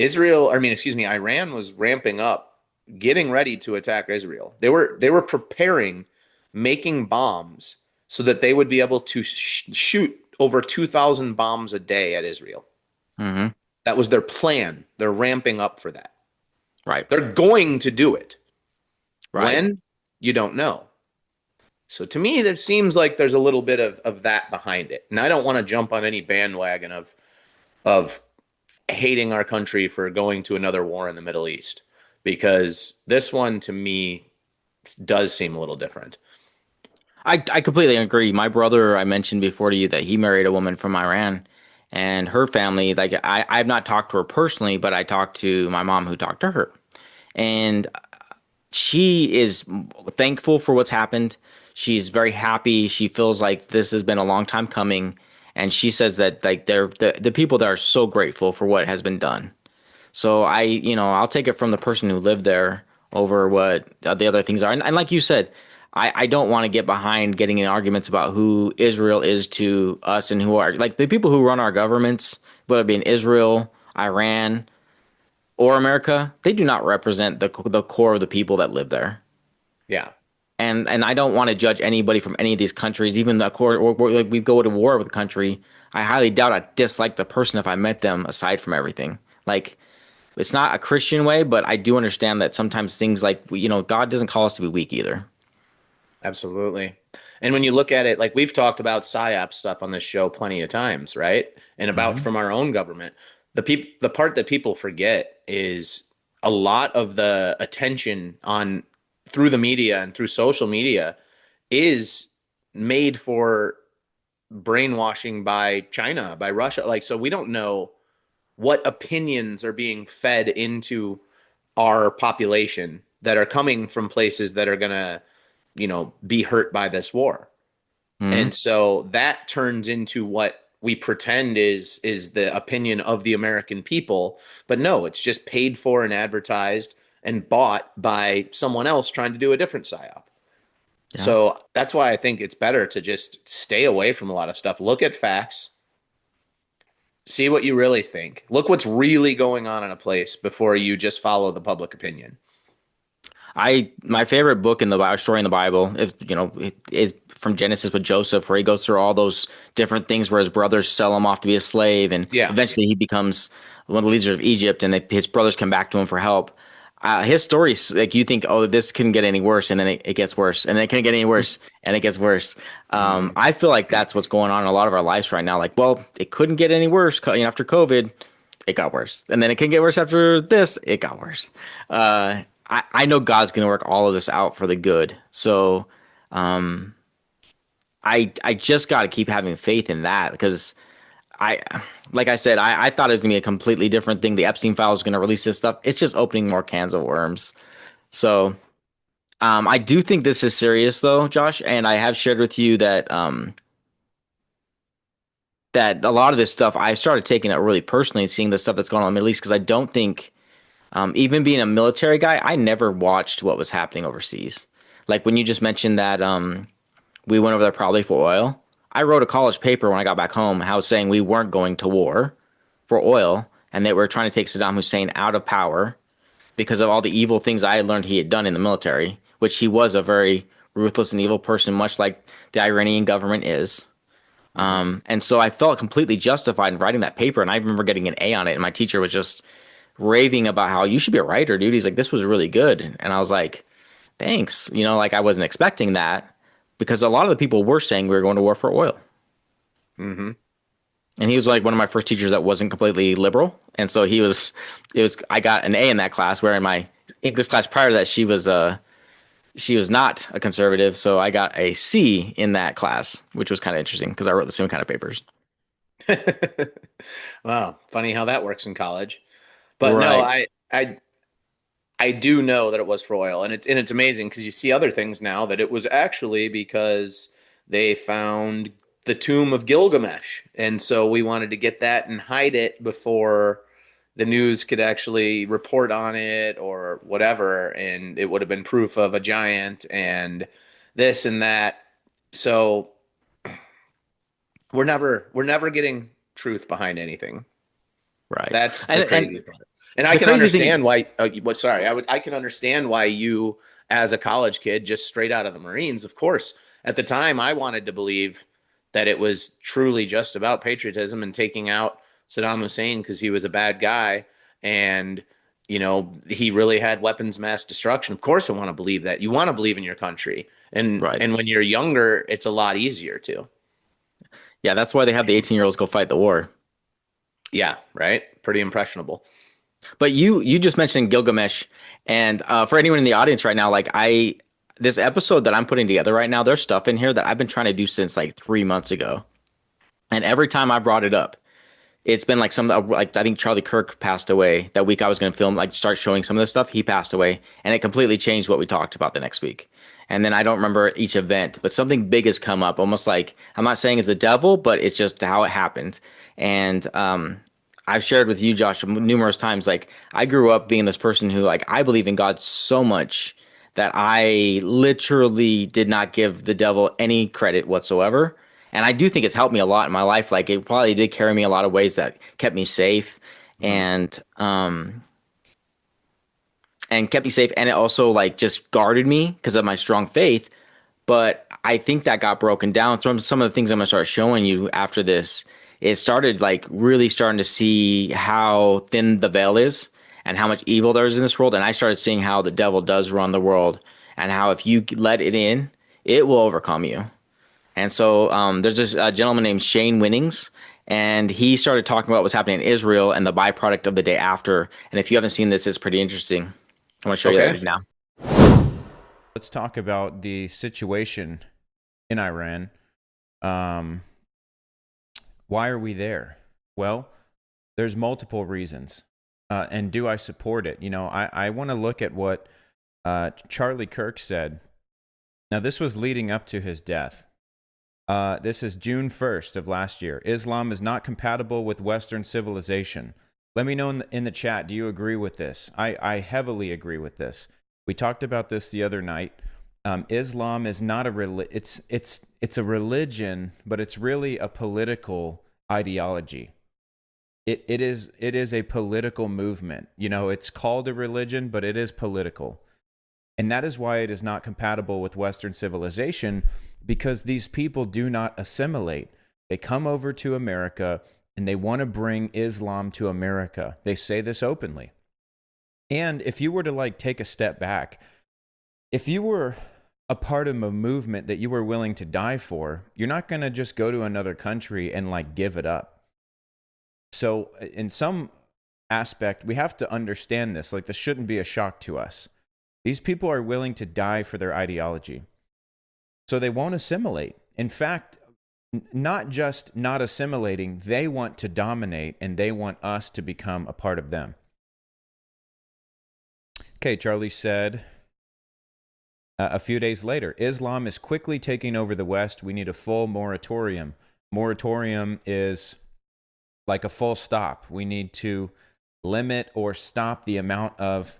Iran was ramping up, getting ready to attack Israel. They were preparing, making bombs so that they would be able to shoot over 2,000 bombs a day at Israel. Mm-hmm. That was their plan. They're ramping up for that. Right. They're going to do it. Right. When? You don't know. So to me, there seems like there's a little bit of that behind it. And I don't want to jump on any bandwagon of hating our country for going to another war in the Middle East, because this one to me does seem a little different. I completely agree. My brother, I mentioned before to you that he married a woman from Iran, and her family, like I've not talked to her personally, but I talked to my mom who talked to her. And she is thankful for what's happened. She's very happy. She feels like this has been a long time coming. And she says that like they're the people that are so grateful for what has been done. So I'll take it from the person who lived there over what the other things are. And like you said, I don't want to get behind getting in arguments about who Israel is to us and who are like the people who run our governments, whether it be in Israel, Iran, or America. They do not represent the core of the people that live there. Yeah. And I don't want to judge anybody from any of these countries, even the core. Or like we go to war with a country. I highly doubt I'd dislike the person if I met them. Aside from everything, like it's not a Christian way, but I do understand that sometimes things like God doesn't call us to be weak either. Absolutely. And when you look at it, like we've talked about PSYOP stuff on this show plenty of times, right? And about from our own government. The part that people forget is a lot of the attention on through the media and through social media is made for brainwashing by China, by Russia. Like, so we don't know what opinions are being fed into our population that are coming from places that are going to, be hurt by this war. And so that turns into what we pretend is the opinion of the American people. But no, it's just paid for and advertised and bought by someone else trying to do a different psyop. Yeah. So that's why I think it's better to just stay away from a lot of stuff. Look at facts. See what you really think. Look what's really going on in a place before you just follow the public opinion. My favorite book in the Bible, story in the Bible is from Genesis with Joseph, where he goes through all those different things where his brothers sell him off to be a slave, and eventually he becomes one of the leaders of Egypt, and his brothers come back to him for help. His story, like you think, oh, this couldn't get any worse, and then it gets worse, and then it couldn't get any worse, and it gets worse. I feel like that's what's going on in a lot of our lives right now. Like, well, it couldn't get any worse after COVID. It got worse, and then it can get worse after this. It got worse. I know God's going to work all of this out for the good. So, I just got to keep having faith in that, because like I said, I thought it was going to be a completely different thing. The Epstein file was going to release this stuff. It's just opening more cans of worms. So, I do think this is serious though, Josh, and I have shared with you that, that a lot of this stuff, I started taking it really personally and seeing the stuff that's going on in the Middle East, because I don't think, even being a military guy, I never watched what was happening overseas. Like when you just mentioned that we went over there probably for oil. I wrote a college paper when I got back home, I was saying we weren't going to war for oil, and that we're trying to take Saddam Hussein out of power because of all the evil things I had learned he had done in the military, which he was a very ruthless and evil person, much like the Iranian government is. And so I felt completely justified in writing that paper, and I remember getting an A on it, and my teacher was just raving about how you should be a writer, dude. He's like, this was really good. And I was like, thanks. Like I wasn't expecting that, because a lot of the people were saying we were going to war for oil. Mm-hmm. And he was like one of my first teachers that wasn't completely liberal. And so I got an A in that class, where in my English class prior to that, she was not a conservative. So I got a C in that class, which was kind of interesting because I wrote the same kind of papers. Wow. Funny how that works in college. But right. No, I do know that it was for oil, and it's amazing because you see other things now that it was actually because they found the tomb of Gilgamesh, and so we wanted to get that and hide it before the news could actually report on it or whatever, and it would have been proof of a giant and this and that. So we're never getting truth behind anything. Right. That's the And crazy part. And I the can crazy thing, understand why. Sorry, I can understand why you, as a college kid, just straight out of the Marines. Of course, at the time, I wanted to believe that it was truly just about patriotism and taking out Saddam Hussein because he was a bad guy, and he really had weapons mass destruction. Of course, I want to believe that. You want to believe in your country, and right. and when you're younger, it's a lot easier to. Yeah, that's why they have the 18-year-olds go fight the war. Yeah, right. Pretty impressionable. But you just mentioned Gilgamesh, and for anyone in the audience right now, like this episode that I'm putting together right now, there's stuff in here that I've been trying to do since like 3 months ago, and every time I brought it up, it's been like like I think Charlie Kirk passed away that week I was going to film, like start showing some of this stuff. He passed away, and it completely changed what we talked about the next week. And then I don't remember each event, but something big has come up, almost like I'm not saying it's the devil, but it's just how it happened. And I've shared with you, Josh, numerous times. Like I grew up being this person who, like, I believe in God so much that I literally did not give the devil any credit whatsoever. And I do think it's helped me a lot in my life. Like it probably did carry me a lot of ways that kept me safe, and kept me safe, and it also like just guarded me because of my strong faith. But I think that got broken down. So some of the things I'm gonna start showing you after this, it started like really starting to see how thin the veil is and how much evil there is in this world. And I started seeing how the devil does run the world and how if you let it in, it will overcome you. And so there's this gentleman named Shane Winnings, and he started talking about what's happening in Israel and the byproduct of the day after. And if you haven't seen this, it's pretty interesting. I want to show you that now. Let's talk about the situation in Iran. Why are we there? Well, there's multiple reasons. And do I support it? I want to look at what Charlie Kirk said. Now, this was leading up to his death. This is June 1st of last year. Islam is not compatible with Western civilization. Let me know in the chat, do you agree with this? I heavily agree with this. We talked about this the other night. Islam is not it's a religion, but it's really a political ideology. It is a political movement. It's called a religion, but it is political. And that is why it is not compatible with Western civilization, because these people do not assimilate. They come over to America and they want to bring Islam to America. They say this openly. And if you were to take a step back, if you were a part of a movement that you were willing to die for, you're not going to just go to another country and give it up. So in some aspect, we have to understand this. This shouldn't be a shock to us. These people are willing to die for their ideology. So they won't assimilate. In fact, not just not assimilating, they want to dominate and they want us to become a part of them. Okay, Charlie said a few days later, Islam is quickly taking over the West. We need a full moratorium. Moratorium is like a full stop. We need to limit or stop the amount of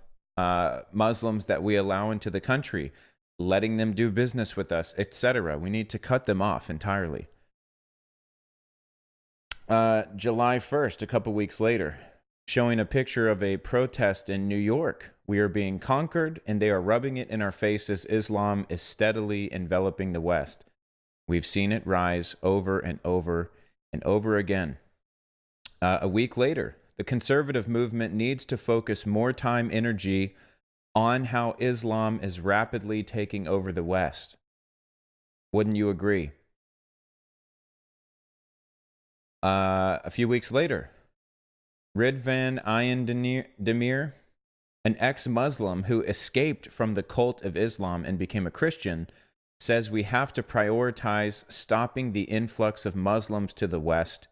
Muslims that we allow into the country, letting them do business with us, etc. We need to cut them off entirely. July 1st, a couple weeks later, showing a picture of a protest in New York. We are being conquered, and they are rubbing it in our faces. Islam is steadily enveloping the West. We've seen it rise over and over and over again. A week later, the conservative movement needs to focus more time, energy on how Islam is rapidly taking over the West. Wouldn't you agree? A few weeks later, Ridvan Ayan Demir, an ex-Muslim who escaped from the cult of Islam and became a Christian, says we have to prioritize stopping the influx of Muslims to the West,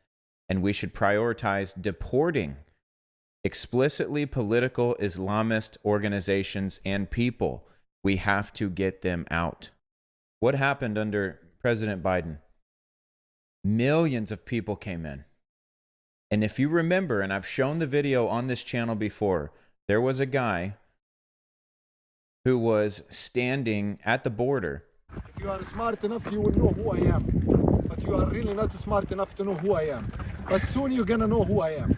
and we should prioritize deporting explicitly political Islamist organizations and people. We have to get them out. What happened under President Biden? Millions of people came in. And if you remember, and I've shown the video on this channel before, there was a guy who was standing at the border. If you are smart enough, you will know who I am. But you are really not smart enough to know who I am. But soon you're going to know who I am.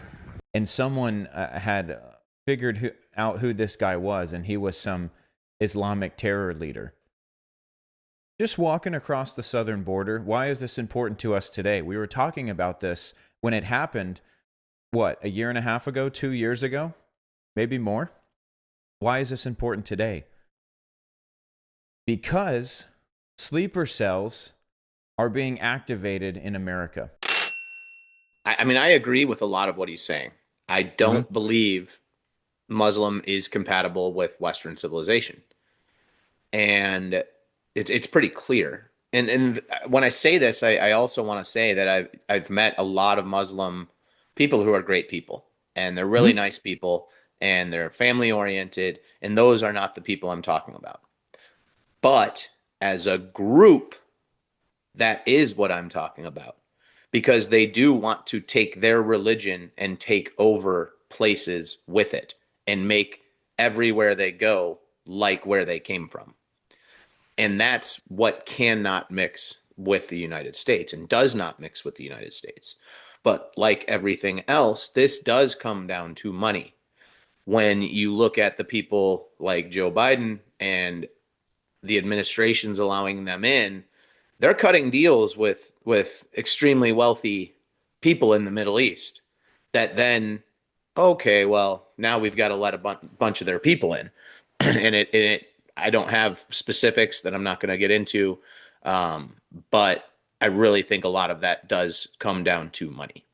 And someone had figured out who this guy was, and he was some Islamic terror leader. Just walking across the southern border. Why is this important to us today? We were talking about this when it happened, what, a year and a half ago, 2 years ago? Maybe more? Why is this important today? Because sleeper cells are being activated in America. I mean, I agree with a lot of what he's saying. I don't believe Muslim is compatible with Western civilization. And it's pretty clear. And when I say this, I also want to say that I've met a lot of Muslim people who are great people. And they're really nice people. And they're family oriented. And those are not the people I'm talking about. But as a group, that is what I'm talking about. Because they do want to take their religion and take over places with it and make everywhere they go like where they came from. And that's what cannot mix with the United States and does not mix with the United States. But like everything else, this does come down to money. When you look at the people like Joe Biden and the administration's allowing them in, they're cutting deals with extremely wealthy people in the Middle East that then, okay, well, now we've got to let a bunch of their people in. and I don't have specifics that I'm not going to get into, but I really think a lot of that does come down to money.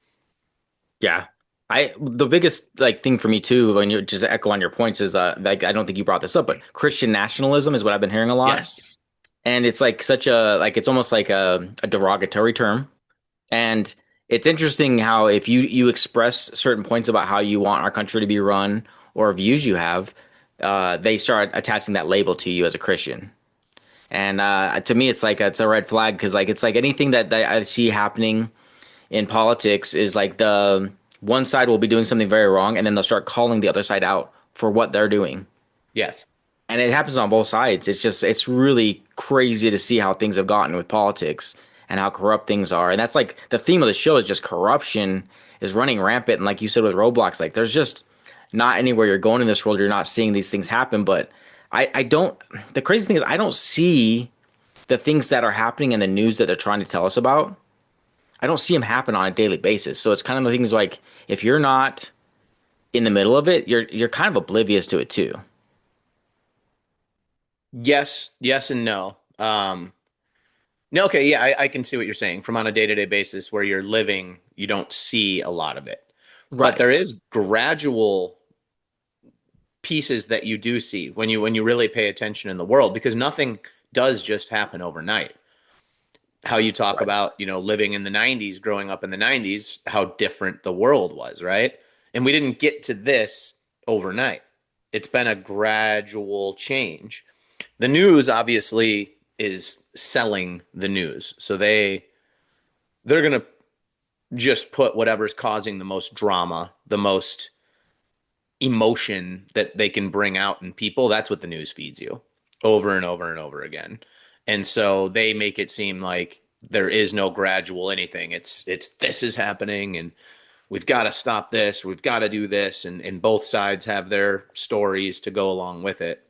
Yeah. The biggest thing for me too, when you just echo on your points, is I don't think you brought this up, but Christian nationalism is what I've been hearing a lot. Yes. And it's such a it's almost like a derogatory term. And it's interesting how if you express certain points about how you want our country to be run or views you have, they start attaching that label to you as a Christian. And to me, it's a red flag, because it's like anything that I see happening in politics is the one side will be doing something very wrong, and then they'll start calling the other side out for what they're doing. Yes. And it happens on both sides. It's really crazy to see how things have gotten with politics and how corrupt things are. And that's the theme of the show is just corruption is running rampant. And like you said with Roblox, there's just not anywhere you're going in this world you're not seeing these things happen. But the crazy thing is I don't see the things that are happening in the news that they're trying to tell us about. I don't see them happen on a daily basis. So it's kind of the things if you're not in the middle of it, you're kind of oblivious to it too. Yes and no. No, okay, yeah, I can see what you're saying. From on a day-to-day basis where you're living, you don't see a lot of it. Right. But there is gradual pieces that you do see when you really pay attention in the world, because nothing does just happen overnight. How you talk about, living in the 90s, growing up in the 90s, how different the world was, right? And we didn't get to this overnight. It's been a gradual change. The news obviously is selling the news. So they're going to just put whatever's causing the most drama, the most emotion that they can bring out in people. That's what the news feeds you over and over and over again. And so they make it seem like there is no gradual anything. It's this is happening and we've got to stop this. We've got to do this. And both sides have their stories to go along with it.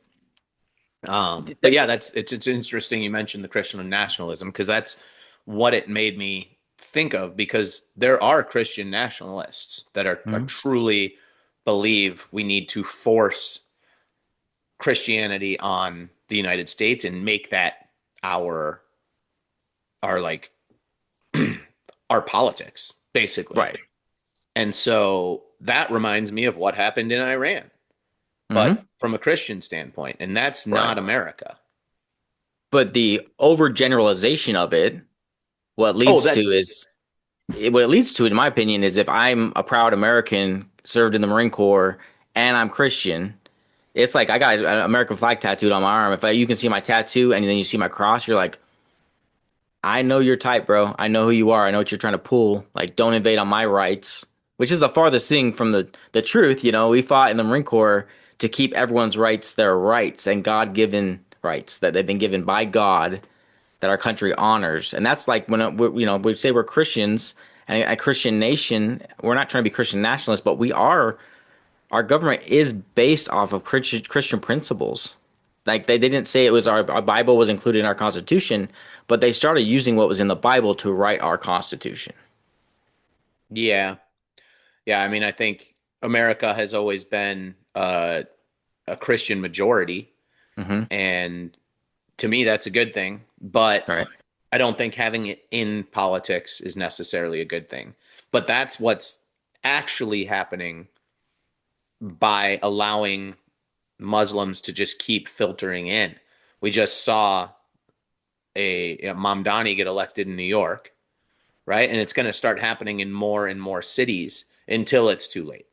But yeah, it's interesting you mentioned the Christian nationalism, because that's what it made me think of, because there are Christian nationalists that are truly believe we need to force Christianity on the United States and make that our our politics, basically. Right. And so that reminds me of what happened in Iran, but from a Christian standpoint, and that's not America. But the overgeneralization of it, what it leads to, in my opinion, is if I'm a proud American, served in the Marine Corps, and I'm Christian, it's like I got an American flag tattooed on my arm. If you can see my tattoo and then you see my cross, you're like, I know your type, bro. I know who you are. I know what you're trying to pull. Don't invade on my rights. which is the farthest thing from the truth. You know, we fought in the Marine Corps to keep everyone's rights their rights and God-given rights that they've been given by God that our country honors. And that's like when we say we're Christians and a Christian nation. We're not trying to be Christian nationalists, but we are. Our government is based off of Christian principles. Like they didn't say it was our Bible was included in our Constitution, but they started using what was in the Bible to write our Constitution. Yeah. Yeah. I mean, I think America has always been a Christian majority. And to me, that's a good thing. But I don't think having it in politics is necessarily a good thing. But that's what's actually happening by allowing Muslims to just keep filtering in. We just saw a Mamdani get elected in New York, right? And it's going to start happening in more and more cities until it's too late.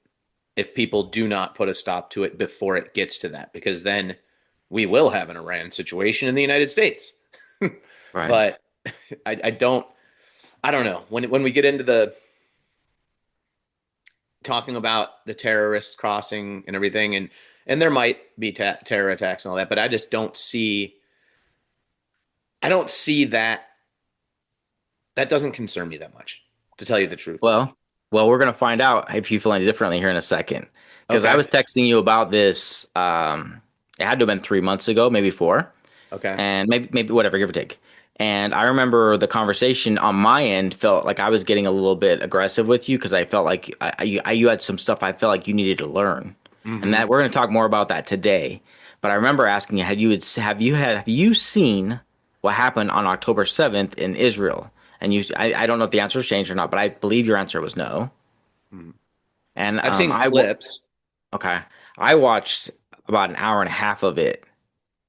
If people do not put a stop to it before it gets to that, because then we will have an Iran situation in the United States. But I don't know. When we get into the talking about the terrorist crossing and everything, and there might be terror attacks and all that, but I just don't see. I don't see that. That doesn't concern me that much, to tell you the truth. Well, we're gonna find out if you feel any differently here in a second, because I was texting you about this. It had to have been 3 months ago, maybe 4. Okay, and maybe whatever, give or take. And I remember the conversation on my end felt like I was getting a little bit aggressive with you because I felt like you had some stuff I felt like you needed to learn, and that we're going to talk more about that today. But I remember asking you, have you seen what happened on October 7th in Israel? And I don't know if the answer has changed or not, but I believe your answer was no. And I've seen clips. Okay, I watched about an hour and a half of it,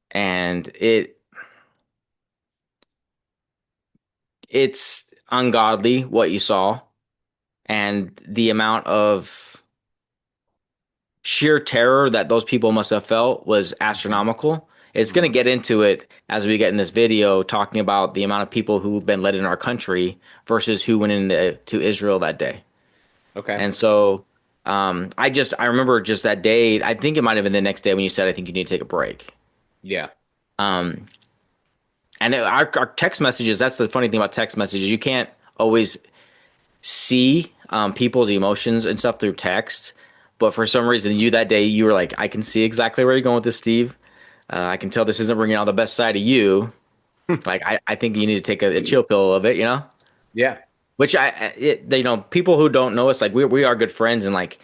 and it's ungodly what you saw, and the amount of sheer terror that those people must have felt was astronomical. It's going to get into it as we get in this video, talking about the amount of people who've been led in our country versus who went into Israel that day. Okay. And so I remember just that day. I think it might have been the next day when you said, I think you need to take a break. Yeah. And our text messages, that's the funny thing about text messages. You can't always see people's emotions and stuff through text. But for some reason, that day, you were like, I can see exactly where you're going with this, Steve. I can tell this isn't bringing out the best side of you. Like, I think you need to take a chill pill of it, you know? Yeah. Which, people who don't know us, like, we are good friends. And, like,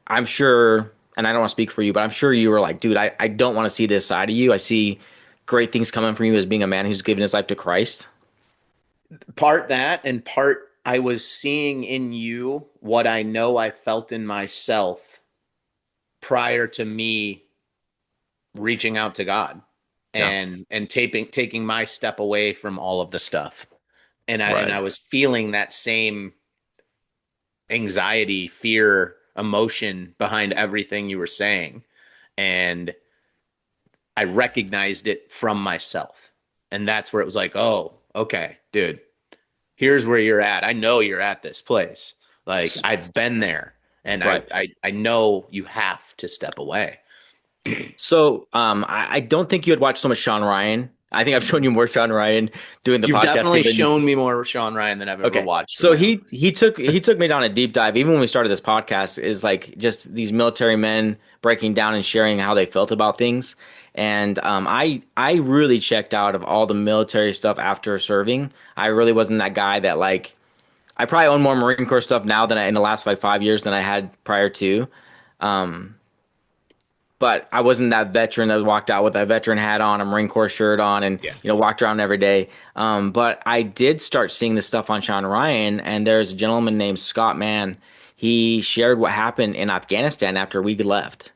I'm sure, and I don't want to speak for you, but I'm sure you were like, dude, I don't want to see this side of you. I see great things coming from you as being a man who's given his life to Christ. Part that, and part I was seeing in you what I know I felt in myself prior to me reaching out to God and taking my step away from all of the stuff. And I was feeling that same anxiety, fear, emotion behind everything you were saying. And I recognized it from myself. And that's where it was like, oh, okay, dude, here's where you're at. I know you're at this place. Like, I've been there, and I know you have to step away. So I don't think you had watched so much Shawn Ryan. I think I've shown you more Shawn Ryan doing the podcast. You've definitely shown me more Shawn Ryan than I've ever watched. So he took me down a deep dive. Even when we started this podcast, is like just these military men breaking down and sharing how they felt about things. And I really checked out of all the military stuff after serving. I really wasn't that guy that, like, I probably own more Marine Corps stuff now than in the last 5 years than I had prior to. But I wasn't that veteran that walked out with a veteran hat on, a Marine Corps shirt on, and walked around every day. But I did start seeing this stuff on Shawn Ryan, and there's a gentleman named Scott Mann. He shared what happened in Afghanistan after we left.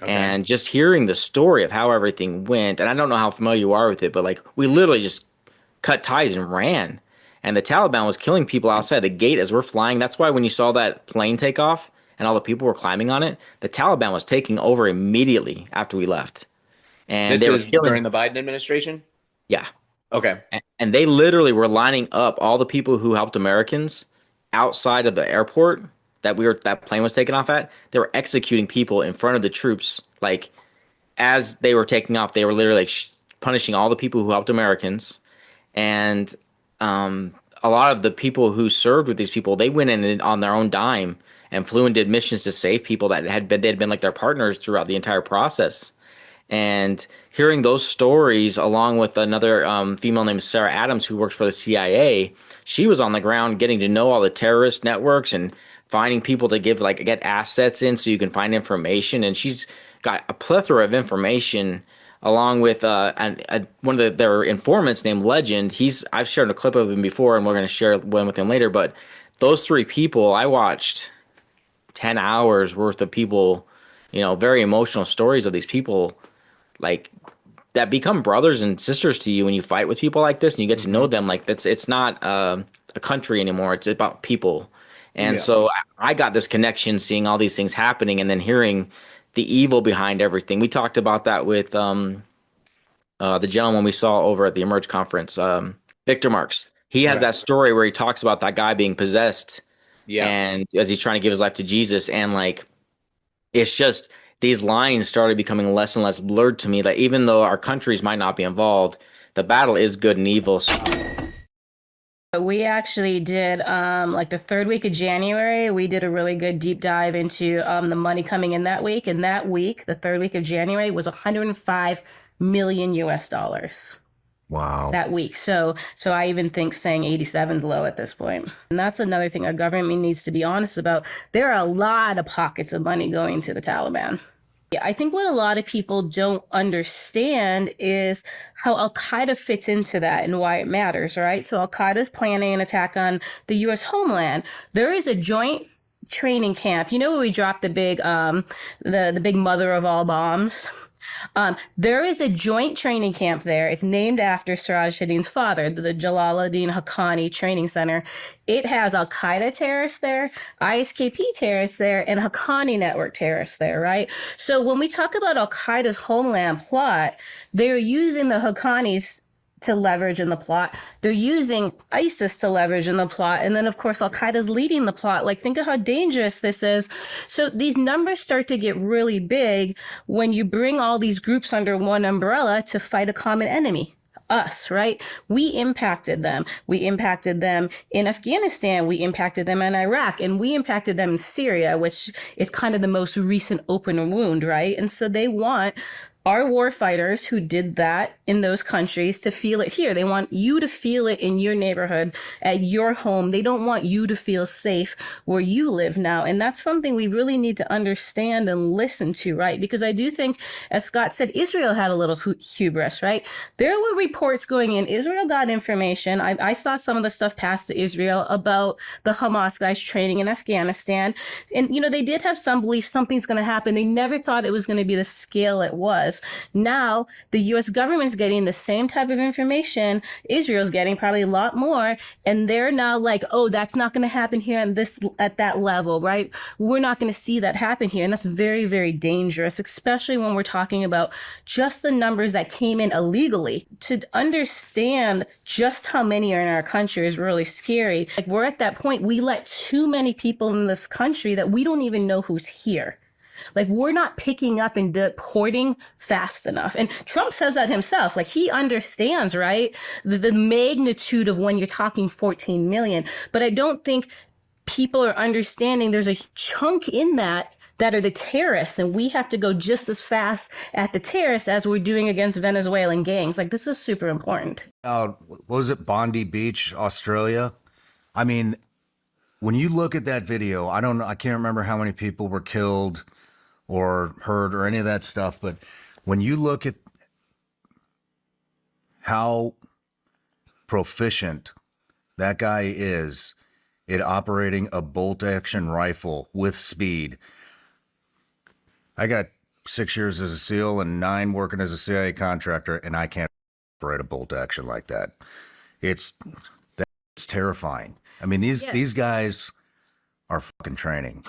Okay. And just hearing the story of how everything went, and I don't know how familiar you are with it, but like we literally just cut ties and ran. And the Taliban was killing people outside the gate as we're flying. That's why when you saw that plane take off and all the people were climbing on it, the Taliban was taking over immediately after we left. And this was during the Biden administration? Yeah. Okay. And they literally were lining up all the people who helped Americans outside of the airport that plane was taking off at, they were executing people in front of the troops. Like as they were taking off, they were literally like punishing all the people who helped Americans, and a lot of the people who served with these people, they went in on their own dime and flew and did missions to save people that they'd been like their partners throughout the entire process. And hearing those stories, along with another female named Sarah Adams who works for the CIA, she was on the ground getting to know all the terrorist networks and finding people to get assets in so you can find information. And she's got a plethora of information, along with one of their informants named Legend. I've shared a clip of him before, and we're going to share one with him later. But those three people, I watched 10 hours worth of people, very emotional stories of these people, like that become brothers and sisters to you when you fight with people like this and you get to know them. Like it's not a country anymore. It's about people. And so I got this connection seeing all these things happening and then hearing the evil behind everything. We talked about that with the gentleman we saw over at the Emerge conference, Victor Marks. He has that story where he talks about that guy being possessed. Yeah. And as he's trying to give his life to Jesus, and like, it's just, these lines started becoming less and less blurred to me, that even though our countries might not be involved, the battle is good and evil. We actually did, like the third week of January, we did a really good deep dive into the money coming in that week. And that week, the third week of January, was 105 million US dollars. Wow. That week. So I even think saying 87 is low at this point. And that's another thing our government needs to be honest about. There are a lot of pockets of money going to the Taliban. I think what a lot of people don't understand is how Al-Qaeda fits into that and why it matters, right? So Al-Qaeda is planning an attack on the U.S. homeland. There is a joint training camp. You know where we dropped the big mother of all bombs? There is a joint training camp there. It's named after Siraj Shadeen's father, the Jalaluddin Haqqani Training Center. It has Al-Qaeda terrorists there, ISKP terrorists there, and Haqqani network terrorists there, right? So when we talk about Al-Qaeda's homeland plot, they're using the Haqqanis to leverage in the plot. They're using ISIS to leverage in the plot. And then, of course, Al-Qaeda's leading the plot. Like, think of how dangerous this is. So these numbers start to get really big when you bring all these groups under one umbrella to fight a common enemy. Us, right? We impacted them. We impacted them in Afghanistan. We impacted them in Iraq, and we impacted them in Syria, which is kind of the most recent open wound, right? And so they want our war fighters who did that in those countries to feel it here. They want you to feel it in your neighborhood, at your home. They don't want you to feel safe where you live now. And that's something we really need to understand and listen to, right? Because I do think, as Scott said, Israel had a little hubris, right? There were reports going in. Israel got information. I saw some of the stuff passed to Israel about the Hamas guys training in Afghanistan. And, they did have some belief something's going to happen. They never thought it was going to be the scale it was. Now, the U.S. government's getting the same type of information. Israel's getting probably a lot more. And they're now like, oh, that's not going to happen here at that level, right? We're not going to see that happen here. And that's very, very dangerous, especially when we're talking about just the numbers that came in illegally. To understand just how many are in our country is really scary. Like, we're at that point, we let too many people in this country that we don't even know who's here. Like, we're not picking up and deporting fast enough. And Trump says that himself. Like, he understands, right, the magnitude of when you're talking 14 million. But I don't think people are understanding there's a chunk in that are the terrorists. And we have to go just as fast at the terrorists as we're doing against Venezuelan gangs. Like, this is super important. What was it? Bondi Beach, Australia? I mean, when you look at that video, I can't remember how many people were killed or hurt or any of that stuff. But when you look at how proficient that guy is at operating a bolt action rifle with speed. I got 6 years as a SEAL and 9 working as a CIA contractor, and I can't operate a bolt action like that. It's terrifying. I mean, these guys are fucking training.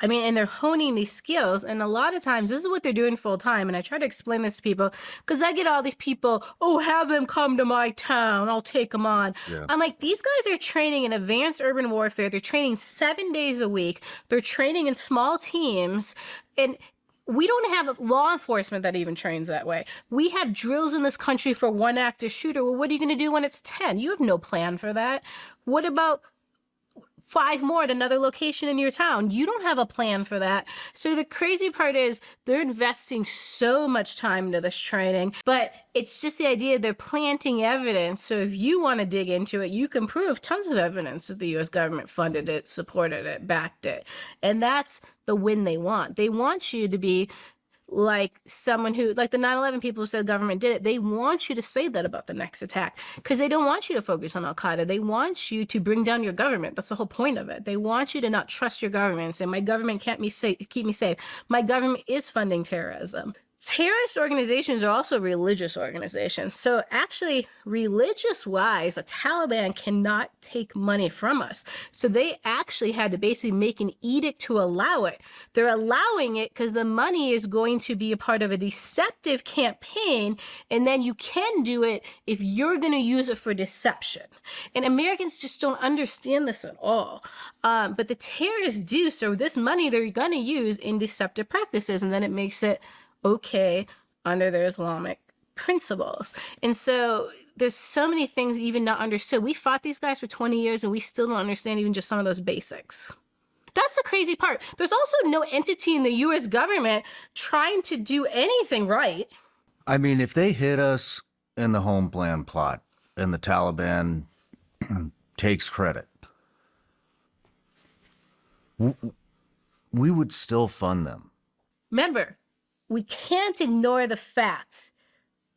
I mean, and they're honing these skills. And a lot of times, this is what they're doing full time. And I try to explain this to people because I get all these people, oh, have them come to my town. I'll take them on. Yeah. I'm like, these guys are training in advanced urban warfare. They're training 7 days a week. They're training in small teams. And we don't have law enforcement that even trains that way. We have drills in this country for one active shooter. Well, what are you going to do when it's 10? You have no plan for that. What about 5 more at another location in your town? You don't have a plan for that. So the crazy part is they're investing so much time into this training, but it's just the idea they're planting evidence. So if you want to dig into it, you can prove tons of evidence that the U.S. government funded it, supported it, backed it. And that's the win they want. They want you to be like someone who, like the 9/11 people who said the government did it, they want you to say that about the next attack because they don't want you to focus on Al-Qaeda. They want you to bring down your government. That's the whole point of it. They want you to not trust your government and say, my government can't keep me safe. My government is funding terrorism. Terrorist organizations are also religious organizations. So actually, religious-wise, the Taliban cannot take money from us. So they actually had to basically make an edict to allow it. They're allowing it because the money is going to be a part of a deceptive campaign, and then you can do it if you're going to use it for deception. And Americans just don't understand this at all. But the terrorists do. So this money they're going to use in deceptive practices, and then it makes it okay under their Islamic principles. And so there's so many things even not understood. We fought these guys for 20 years and we still don't understand even just some of those basics. That's the crazy part. There's also no entity in the US government trying to do anything right. I mean, if they hit us in the home plan plot and the Taliban takes credit, we would still fund them. Remember, we can't ignore the fact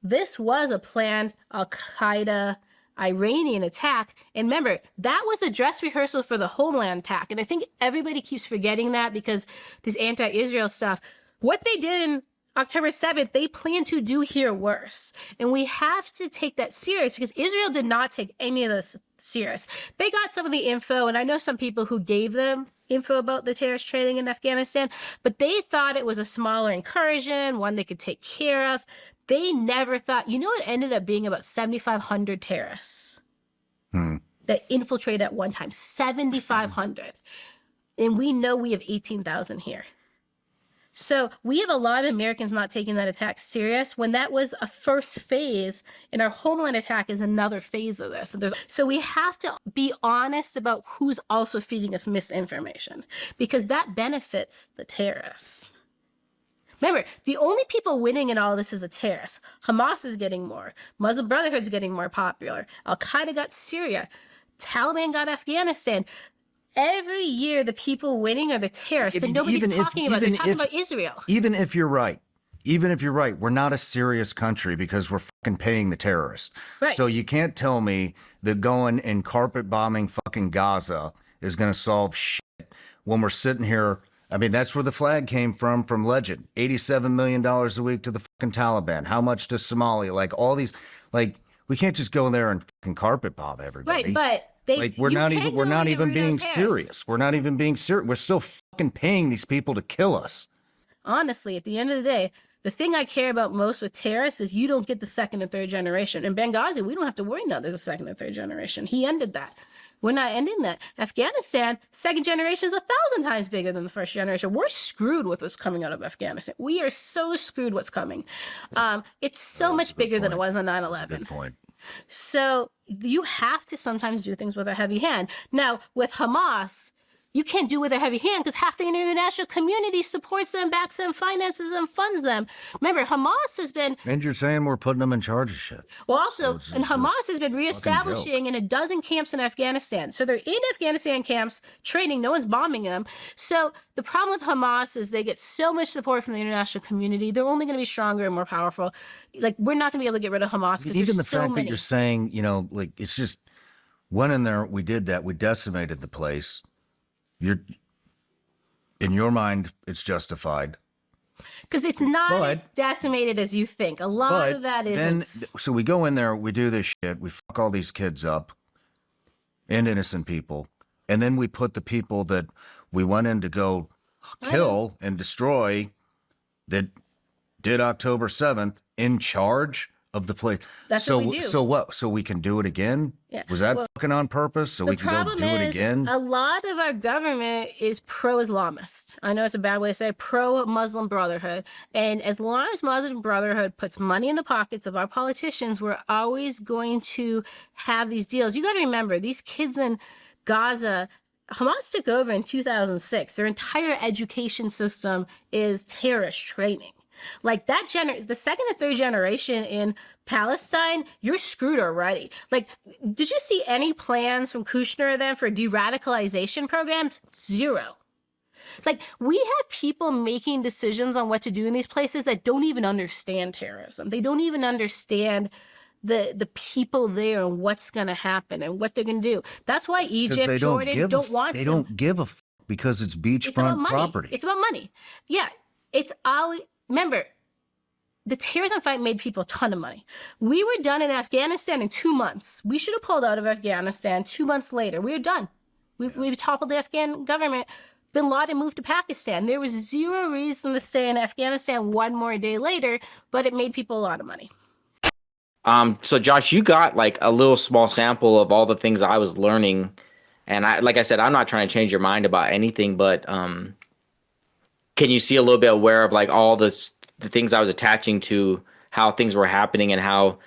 this was a planned Al-Qaeda Iranian attack. And remember, that was a dress rehearsal for the Homeland attack. And I think everybody keeps forgetting that because this anti-Israel stuff, what they did in October 7th, they plan to do here worse. And we have to take that serious because Israel did not take any of this serious. They got some of the info, and I know some people who gave them info about the terrorist training in Afghanistan, but they thought it was a smaller incursion, one they could take care of. They never thought, you know, it ended up being about 7,500 terrorists that infiltrated at one time, 7,500. And we know we have 18,000 here. So we have a lot of Americans not taking that attack serious when that was a first phase, and our Homeland attack is another phase of this. So we have to be honest about who's also feeding us misinformation because that benefits the terrorists. Remember, the only people winning in all this is the terrorists. Hamas is getting more. Muslim Brotherhood is getting more popular. Al-Qaeda got Syria. Taliban got Afghanistan. Every year, the people winning are the terrorists, and nobody's talking about it. They're talking about Israel. Even if you're right, we're not a serious country because we're fucking paying the terrorists. Right. So you can't tell me that going and carpet bombing fucking Gaza is going to solve shit when we're sitting here. I mean, that's where the flag came from Legend. $87 million a week to the fucking Taliban. How much to Somalia? Like all these, like we can't just go there and fucking carpet bomb everybody. Right, but we're not even being serious. We're not even being serious. We're still fucking paying these people to kill us. Honestly, at the end of the day, the thing I care about most with terrorists is you don't get the second and third generation. In Benghazi, we don't have to worry now there's a second and third generation. He ended that. We're not ending that. Afghanistan, second generation is 1,000 times bigger than the first generation. We're screwed with what's coming out of Afghanistan. We are so screwed what's coming. It's so much bigger than it was on 9/11. Good point. So you have to sometimes do things with a heavy hand. Now, with Hamas, you can't do with a heavy hand because half the international community supports them, backs them, finances them, funds them. Remember, Hamas has been... And you're saying we're putting them in charge of shit. Well, also, and Hamas has been reestablishing in a dozen camps in Afghanistan. So they're in Afghanistan camps, training, no one's bombing them. So the problem with Hamas is they get so much support from the international community. They're only going to be stronger and more powerful. Like, we're not going to be able to get rid of Hamas because even there's the so fact many. that you're saying, you know, like, it's just, went in there, we did that, we decimated the place. In your mind, it's justified. Because it's not as decimated as you think. A lot of that isn't. So we go in there, we do this shit, we fuck all these kids up and innocent people. And then we put the people that we went in to go kill and destroy that did October 7th in charge of the place. That's so what we do. So what? So we can do it again? Yeah. Was that Well, fucking on purpose? So we can go do it again? A lot of our government is pro-Islamist. I know it's a bad way to say pro-Muslim Brotherhood. And as long as Muslim Brotherhood puts money in the pockets of our politicians, we're always going to have these deals. You got to remember, these kids in Gaza, Hamas took over in 2006. Their entire education system is terrorist training. Like that the second and third generation in Palestine, you're screwed already. Like, did you see any plans from Kushner then for de-radicalization programs? Zero. Like, we have people making decisions on what to do in these places that don't even understand terrorism. They don't even understand the people there and what's going to happen and what they're going to do. That's why Egypt, Jordan don't want They don't give a because it's beachfront property. It's about money. Yeah, it's all. Remember, the terrorism fight made people a ton of money. We were done in Afghanistan in 2 months. We should have pulled out of Afghanistan 2 months later. We were done. We toppled the Afghan government. Bin Laden moved to Pakistan. There was zero reason to stay in Afghanistan one more day later, but it made people a lot of money. So Josh, you got like a little small sample of all the things I was learning. And like I said, I'm not trying to change your mind about anything, but can you see a little bit aware of like all the things I was attaching to how things were happening and how,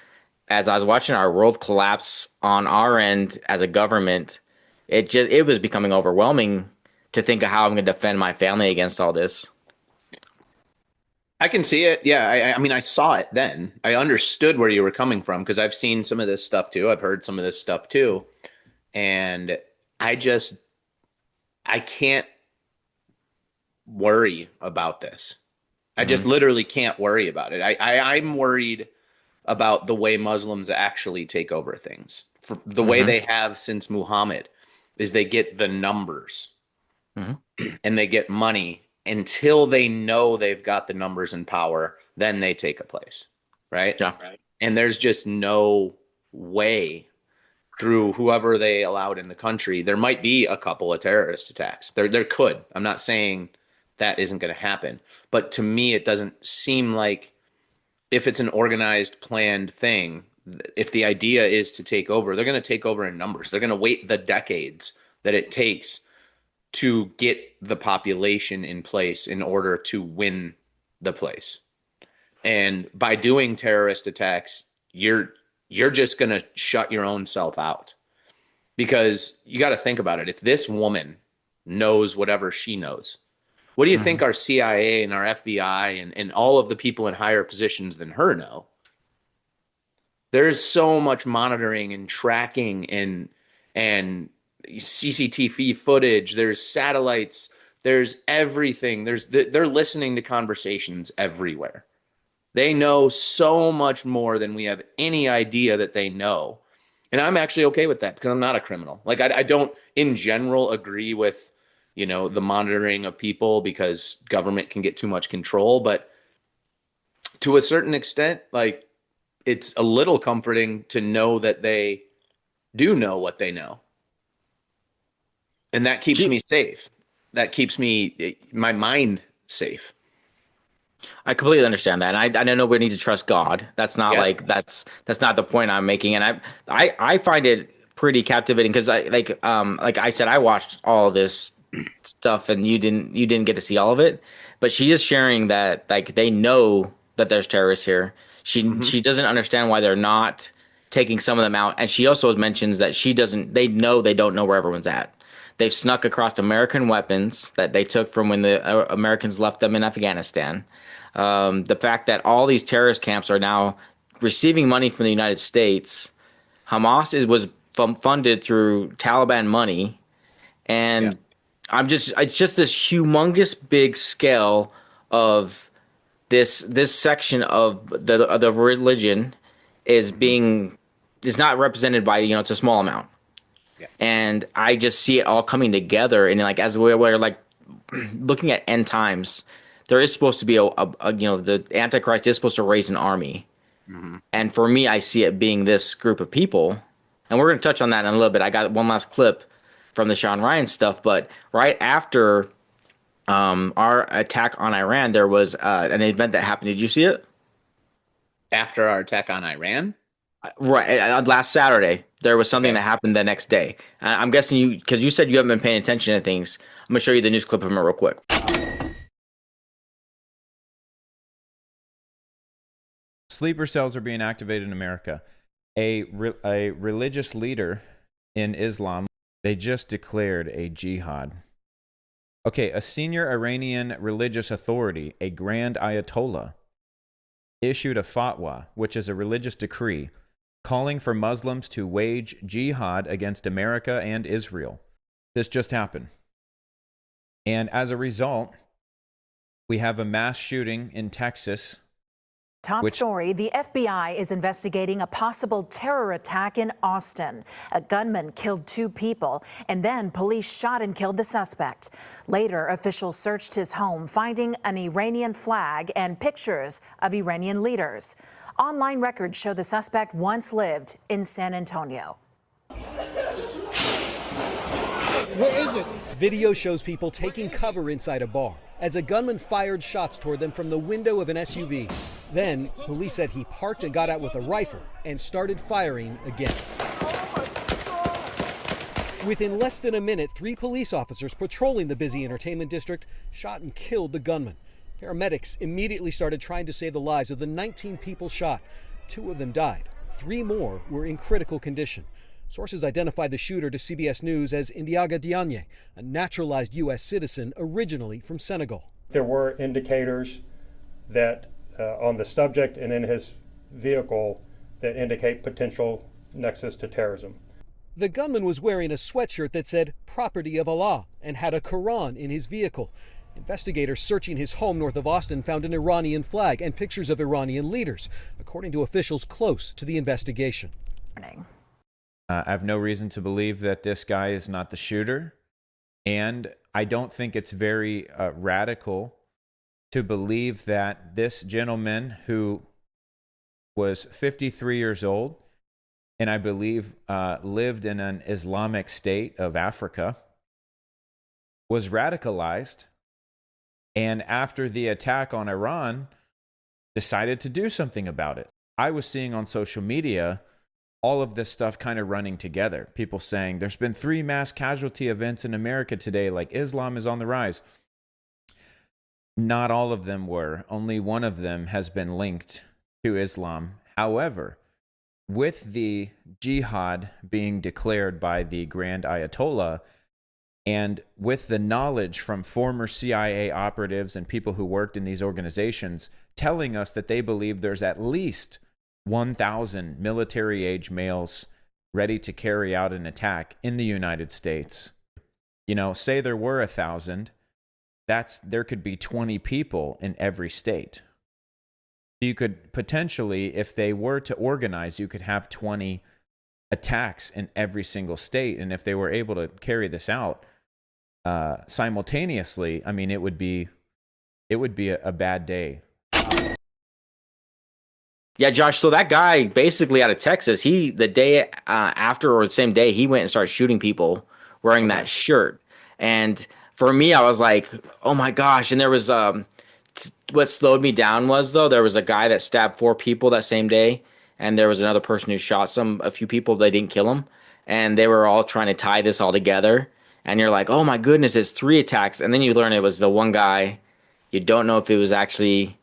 as I was watching our world collapse on our end as a government, it was becoming overwhelming to think of how I'm going to defend my family against all this. I can see it. Yeah. I mean, I saw it then. I understood where you were coming from because I've seen some of this stuff too. I've heard some of this stuff too. And I can't worry about this. I just literally can't worry about it. I'm worried about the way Muslims actually take over things. For the way they have since Muhammad is they get the numbers and they get money until they know they've got the numbers and power, then they take a place. Right? Yeah. Right. And there's just no way through whoever they allowed in the country. There might be a couple of terrorist attacks. There could. I'm not saying that isn't going to happen. But to me, it doesn't seem like if it's an organized, planned thing, if the idea is to take over, they're going to take over in numbers. They're going to wait the decades that it takes to get the population in place in order to win the place. And by doing terrorist attacks, you're just going to shut your own self out. Because you got to think about it. If this woman knows whatever she knows, what do you think our CIA and our FBI and all of the people in higher positions than her know? There's so much monitoring and tracking and CCTV footage. There's satellites. There's everything. They're listening to conversations everywhere. They know so much more than we have any idea that they know. And I'm actually okay with that because I'm not a criminal. Like I don't in general agree with the monitoring of people because government can get too much control. But to a certain extent, like it's a little comforting to know that they do know what they know. And that keeps me safe. That keeps my mind safe. I completely understand that. And I know we need to trust God. That's not that's not the point I'm making. And I find it pretty captivating because like I said, I watched all this stuff and you didn't get to see all of it, but she is sharing that like they know that there's terrorists here. She doesn't understand why they're not taking some of them out, and she also mentions that they don't know where everyone's at. They've snuck across American weapons that they took from when the Americans left them in Afghanistan. The fact that all these terrorist camps are now receiving money from the United States. Hamas was funded through Taliban money, and it's just this humongous big scale of this section of the religion is not represented by it's a small amount. Yeah. And I just see it all coming together, and like as we're like looking at end times, there is supposed to be the Antichrist is supposed to raise an army, and for me, I see it being this group of people, and we're going to touch on that in a little bit. I got one last clip from the Shawn Ryan stuff, but right after our attack on Iran, there was an event that happened. Did you see it? After our attack on Iran? Right. Last Saturday, there was something Okay. that happened the next day. I'm guessing you, because you said you haven't been paying attention to things. I'm going to show you the news clip from it real quick. Sleeper cells are being activated in America. A religious leader in Islam, they just declared a jihad. Okay, a senior Iranian religious authority, a grand ayatollah, issued a fatwa, which is a religious decree, calling for Muslims to wage jihad against America and Israel. This just happened. And as a result, we have a mass shooting in Texas. Top story, the FBI is investigating a possible terror attack in Austin. A gunman killed 2 people, and then police shot and killed the suspect. Later, officials searched his home, finding an Iranian flag and pictures of Iranian leaders. Online records show the suspect once lived in San Antonio. Where is it? Video shows people taking cover inside a bar as a gunman fired shots toward them from the window of an SUV. Then, police said he parked and got out with a rifle and started firing again. Within less than a minute, 3 police officers patrolling the busy entertainment district shot and killed the gunman. Paramedics immediately started trying to save the lives of the 19 people shot. 2 of them died. 3 more were in critical condition. Sources identified the shooter to CBS News as Indiaga Diagne, a naturalized U.S. citizen originally from Senegal. There were indicators that on the subject and in his vehicle that indicate potential nexus to terrorism. The gunman was wearing a sweatshirt that said "Property of Allah" and had a Quran in his vehicle. Investigators searching his home north of Austin found an Iranian flag and pictures of Iranian leaders, according to officials close to the investigation. I have no reason to believe that this guy is not the shooter, and I don't think it's very radical to believe that this gentleman, who was 53 years old and I believe lived in an Islamic state of Africa, was radicalized, and after the attack on Iran, decided to do something about it. I was seeing on social media all of this stuff kind of running together. People saying there's been 3 mass casualty events in America today, like Islam is on the rise. Not all of them were. Only one of them has been linked to Islam. However, with the jihad being declared by the Grand Ayatollah, and with the knowledge from former CIA operatives and people who worked in these organizations telling us that they believe there's at least 1,000 military-age males ready to carry out an attack in the United States. You know, say there were 1,000, there could be 20 people in every state. You could potentially, if they were to organize, you could have 20 attacks in every single state. And if they were able to carry this out simultaneously, I mean, it would be a bad day. Yeah, Josh. So that guy, basically out of Texas, the day after or the same day, he went and started shooting people wearing that shirt. And for me, I was like, oh my gosh. And there was what slowed me down was, though, there was a guy that stabbed 4 people that same day, and there was another person who shot a few people. They didn't kill him, and they were all trying to tie this all together. And you're like, oh my goodness, it's 3 attacks. And then you learn it was the one guy. You don't know if it was actually,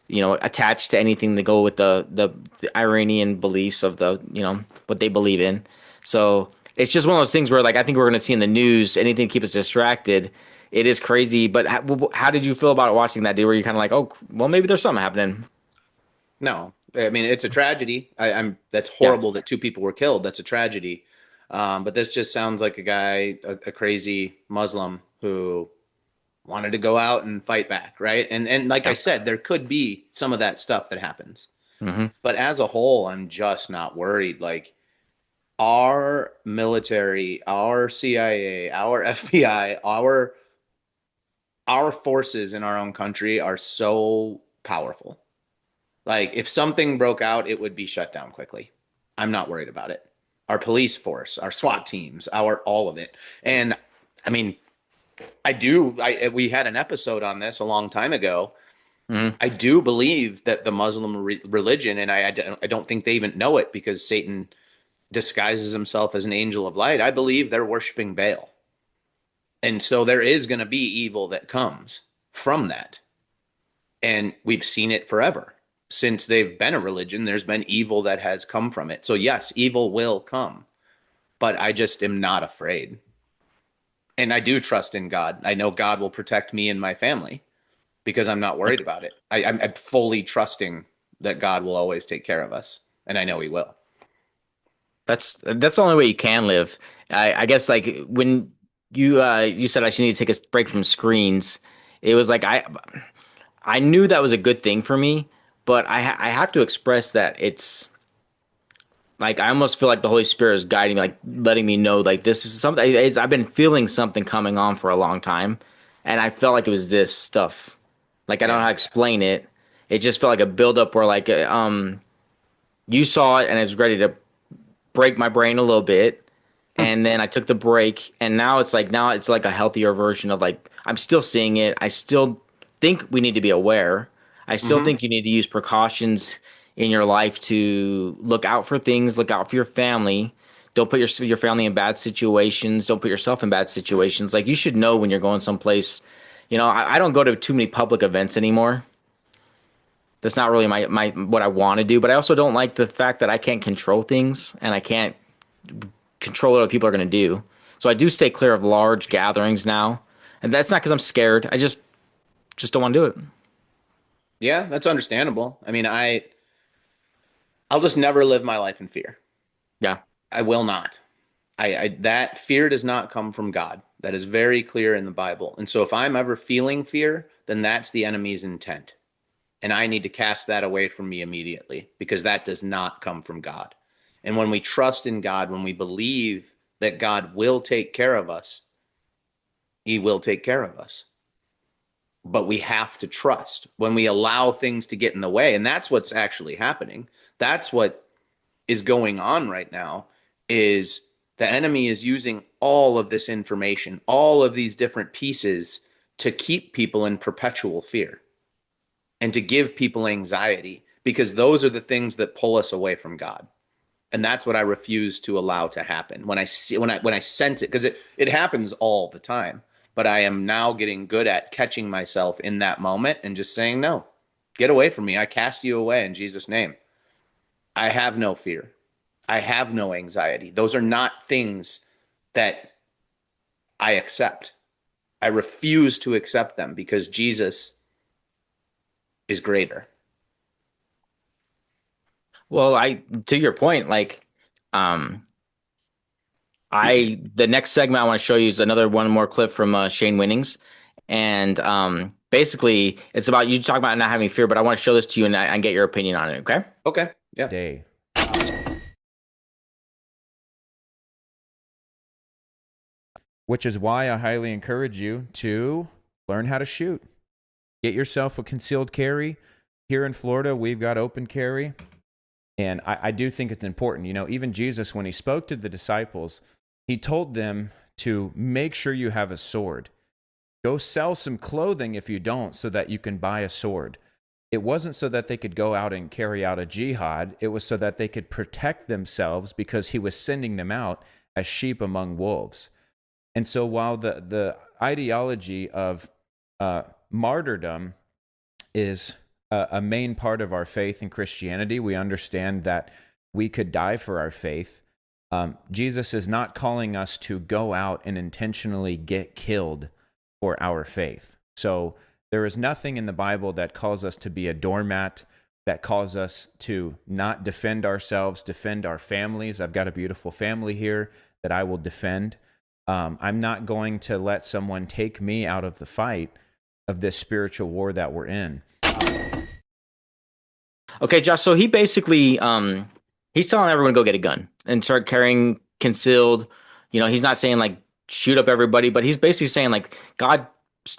attached to anything to go with the Iranian beliefs of what they believe in. So it's just one of those things where, like, I think we're going to see in the news anything to keep us distracted. It is crazy. But how did you feel about watching that, dude? Were you kind of like, oh, well, maybe there's something happening? No, I mean, it's a tragedy. That's horrible that 2 people were killed. That's a tragedy. But this just sounds like a guy, a crazy Muslim who wanted to go out and fight back, right? And like I said, there could be some of that stuff that happens. Mm-hmm. But as a whole, I'm just not worried. Like, our military, our CIA, our FBI, our forces in our own country are so powerful. Like, if something broke out, it would be shut down quickly. I'm not worried about it. Our police force, our SWAT teams, all of it. And I mean, I do. We had an episode on this a long time ago. Mhm. I do believe that the Muslim religion, and I don't think they even know it because Satan disguises himself as an angel of light. I believe they're worshiping Baal. And so there is going to be evil that comes from that. And we've seen it forever. Since they've been a religion, there's been evil that has come from it. So yes, evil will come, but I just am not afraid. And I do trust in God. I know God will protect me and my family because I'm not worried about it. I'm fully trusting that God will always take care of us. And I know he will. That's the only way you can live. I guess like when you said I should need to take a break from screens, it was like I knew that was a good thing for me, but I have to express that it's like I almost feel like the Holy Spirit is guiding me, like letting me know like this is something. I've been feeling something coming on for a long time, and I felt like it was this stuff. Like I don't know how to explain it. It just felt like a buildup where like you saw it and it's ready to break my brain a little bit, and then I took the break, and now it's like a healthier version of like I'm still seeing it. I still think we need to be aware. I still think you need to use precautions in your life to look out for things, look out for your family. Don't put your family in bad situations. Don't put yourself in bad situations. Like you should know when you're going someplace. You know, I don't go to too many public events anymore. That's not really my what I want to do, but I also don't like the fact that I can't control things and I can't control what other people are going to do. So I do stay clear of large gatherings now, and that's not because I'm scared. I just don't want to do it. Yeah, that's understandable. I mean, I'll just never live my life in fear. Yeah, I will not. I that fear does not come from God. That is very clear in the Bible. And so if I'm ever feeling fear, then that's the enemy's intent. And I need to cast that away from me immediately because that does not come from God. And when we trust in God, when we believe that God will take care of us, he will take care of us. But we have to trust when we allow things to get in the way. And that's what's actually happening. That's what is going on right now is the enemy is using all of this information, all of these different pieces to keep people in perpetual fear and to give people anxiety because those are the things that pull us away from God. And that's what I refuse to allow to happen. When I sense it, because it happens all the time, but I am now getting good at catching myself in that moment and just saying, no, get away from me. I cast you away in Jesus' name. I have no fear. I have no anxiety. Those are not things that I accept. I refuse to accept them because Jesus is greater. Well, to your point, like, the next segment I want to show you is one more clip from Shane Winnings, and basically it's about you talking about not having fear, but I want to show this to you and get your opinion on it. Okay? Okay. Yeah. Day. Which is why I highly encourage you to learn how to shoot. Get yourself a concealed carry. Here in Florida, we've got open carry. And I do think it's important. You know, even Jesus, when he spoke to the disciples, he told them to make sure you have a sword. Go sell some clothing if you don't, so that you can buy a sword. It wasn't so that they could go out and carry out a jihad. It was so that they could protect themselves because he was sending them out as sheep among wolves. And so while the ideology of martyrdom is a main part of our faith in Christianity, we understand that we could die for our faith. Jesus is not calling us to go out and intentionally get killed for our faith. So there is nothing in the Bible that calls us to be a doormat, that calls us to not defend ourselves, defend our families. I've got a beautiful family here that I will defend. I'm not going to let someone take me out of the fight of this spiritual war that we're in. Okay, Josh. So he basically he's telling everyone to go get a gun and start carrying concealed. You know, he's not saying like shoot up everybody, but he's basically saying like God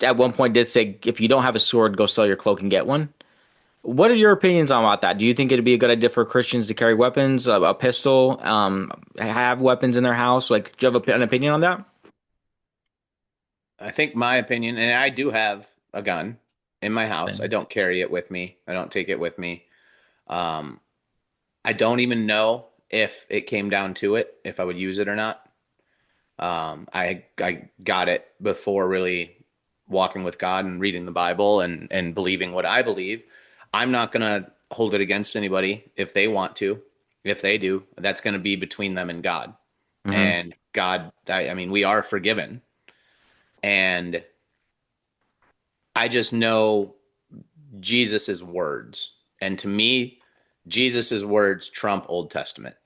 at one point did say if you don't have a sword, go sell your cloak and get one. What are your opinions on about that? Do you think it'd be a good idea for Christians to carry weapons, a pistol, have weapons in their house? Like, do you have an opinion on that? I think my opinion, and I do have a gun in my house. I don't carry it with me. I don't take it with me. Um, I don't even know if it came down to it, if I would use it or not. I got it before really walking with God and reading the Bible and believing what I believe. I'm not gonna hold it against anybody if they want to. If they do, that's gonna be between them and God. And God, I mean, we are forgiven. And I just know Jesus's words. And to me, Jesus's words trump Old Testament.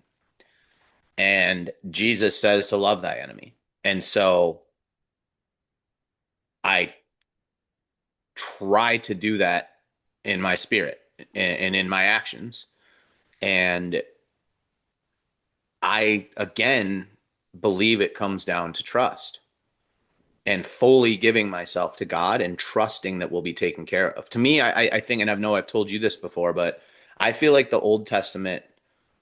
And Jesus says to love thy enemy. And so I try to do that in my spirit and in my actions. And I, again, believe it comes down to trust and fully giving myself to God and trusting that we'll be taken care of. To me, I think, and I've told you this before, but I feel like the Old Testament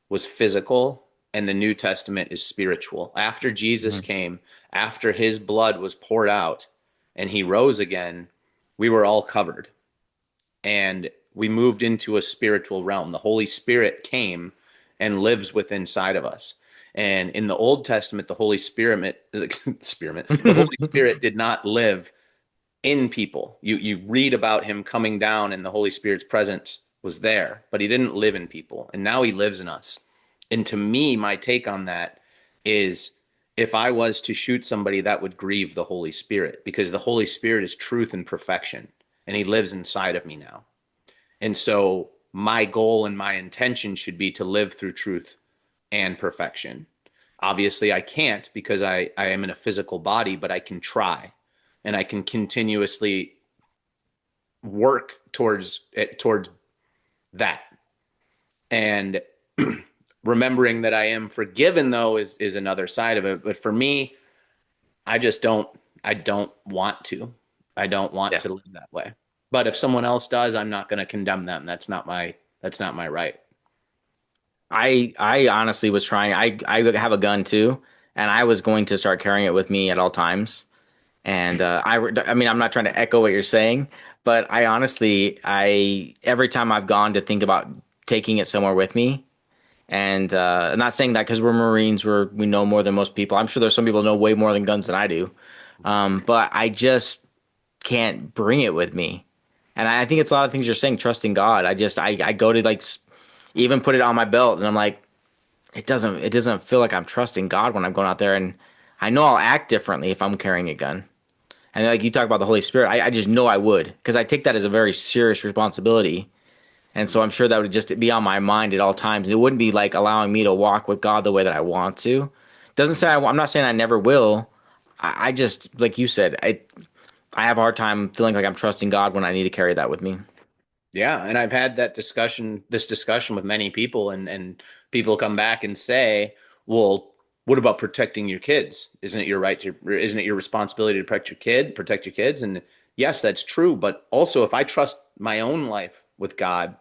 was physical and the New Testament is spiritual. After Jesus came, after his blood was poured out and he rose again, we were all covered. And we moved into a spiritual realm. The Holy Spirit came and lives within inside of us. And in the Old Testament, the Holy Spirit, the Holy Spirit did not live in people. You read about him coming down and the Holy Spirit's presence was there, but he didn't live in people. And now he lives in us. And to me, my take on that is if I was to shoot somebody, that would grieve the Holy Spirit because the Holy Spirit is truth and perfection. And he lives inside of me now. And so my goal and my intention should be to live through truth and perfection. Obviously, I can't because I am in a physical body, but I can try and I can continuously work towards that. And remembering that I am forgiven, though, is another side of it. But for me, I don't want to. I don't want to live that way. But if someone else does, I'm not going to condemn them. That's not my right. I honestly was trying. I have a gun too, and I was going to start carrying it with me at all times. And I mean, I'm not trying to echo what you're saying, but I honestly, every time I've gone to think about taking it somewhere with me, and I'm not saying that because we're Marines, we know more than most people. I'm sure there's some people who know way more than guns than I do, but I just can't bring it with me. And I think it's a lot of things you're saying, trusting God. I go to like even put it on my belt and I'm like, it doesn't feel like I'm trusting God when I'm going out there. And I know I'll act differently if I'm carrying a gun. And like you talk about the Holy Spirit, I just know I would because I take that as a very serious responsibility. And so I'm sure that would just be on my mind at all times. And it wouldn't be like allowing me to walk with God the way that I want to. Doesn't say I'm not saying I never will. I just, like you said, I have a hard time feeling like I'm trusting God when I need to carry that with me. Yeah, and I've had this discussion with many people, and people come back and say, "Well, what about protecting your kids? Isn't it your responsibility to protect your kids?" And yes, that's true, but also if I trust my own life with God,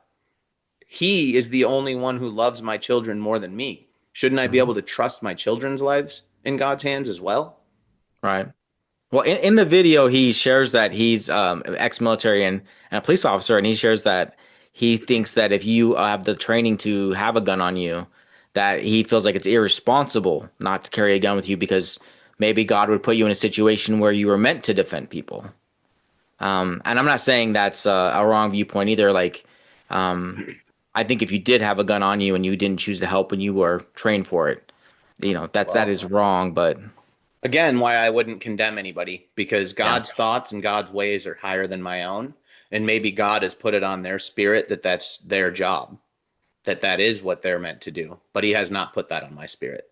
he is the only one who loves my children more than me. Shouldn't I be able to trust my children's lives in God's hands as well? Right. Well, in the video, he shares that he's ex-military and a police officer, and he shares that he thinks that if you have the training to have a gun on you, that he feels like it's irresponsible not to carry a gun with you because maybe God would put you in a situation where you were meant to defend people. And I'm not saying that's a wrong viewpoint either. Like, I think if you did have a gun on you and you didn't choose to help when you were trained for it, that is wrong, but. Again, why I wouldn't condemn anybody because God's thoughts and God's ways are higher than my own. And maybe God has put it on their spirit that that's their job, that is what they're meant to do. But he has not put that on my spirit.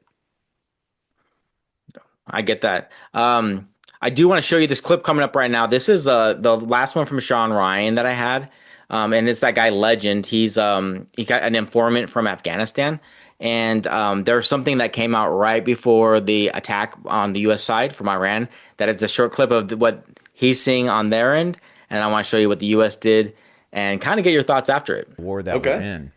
I get that. I do want to show you this clip coming up right now. This is the last one from Shawn Ryan that I had. And it's that guy Legend. He got an informant from Afghanistan. And there's something that came out right before the attack on the U.S. side from Iran that it's a short clip of what he's seeing on their end. And I want to show you what the U.S. did and kind of get your thoughts after it. War that we're in.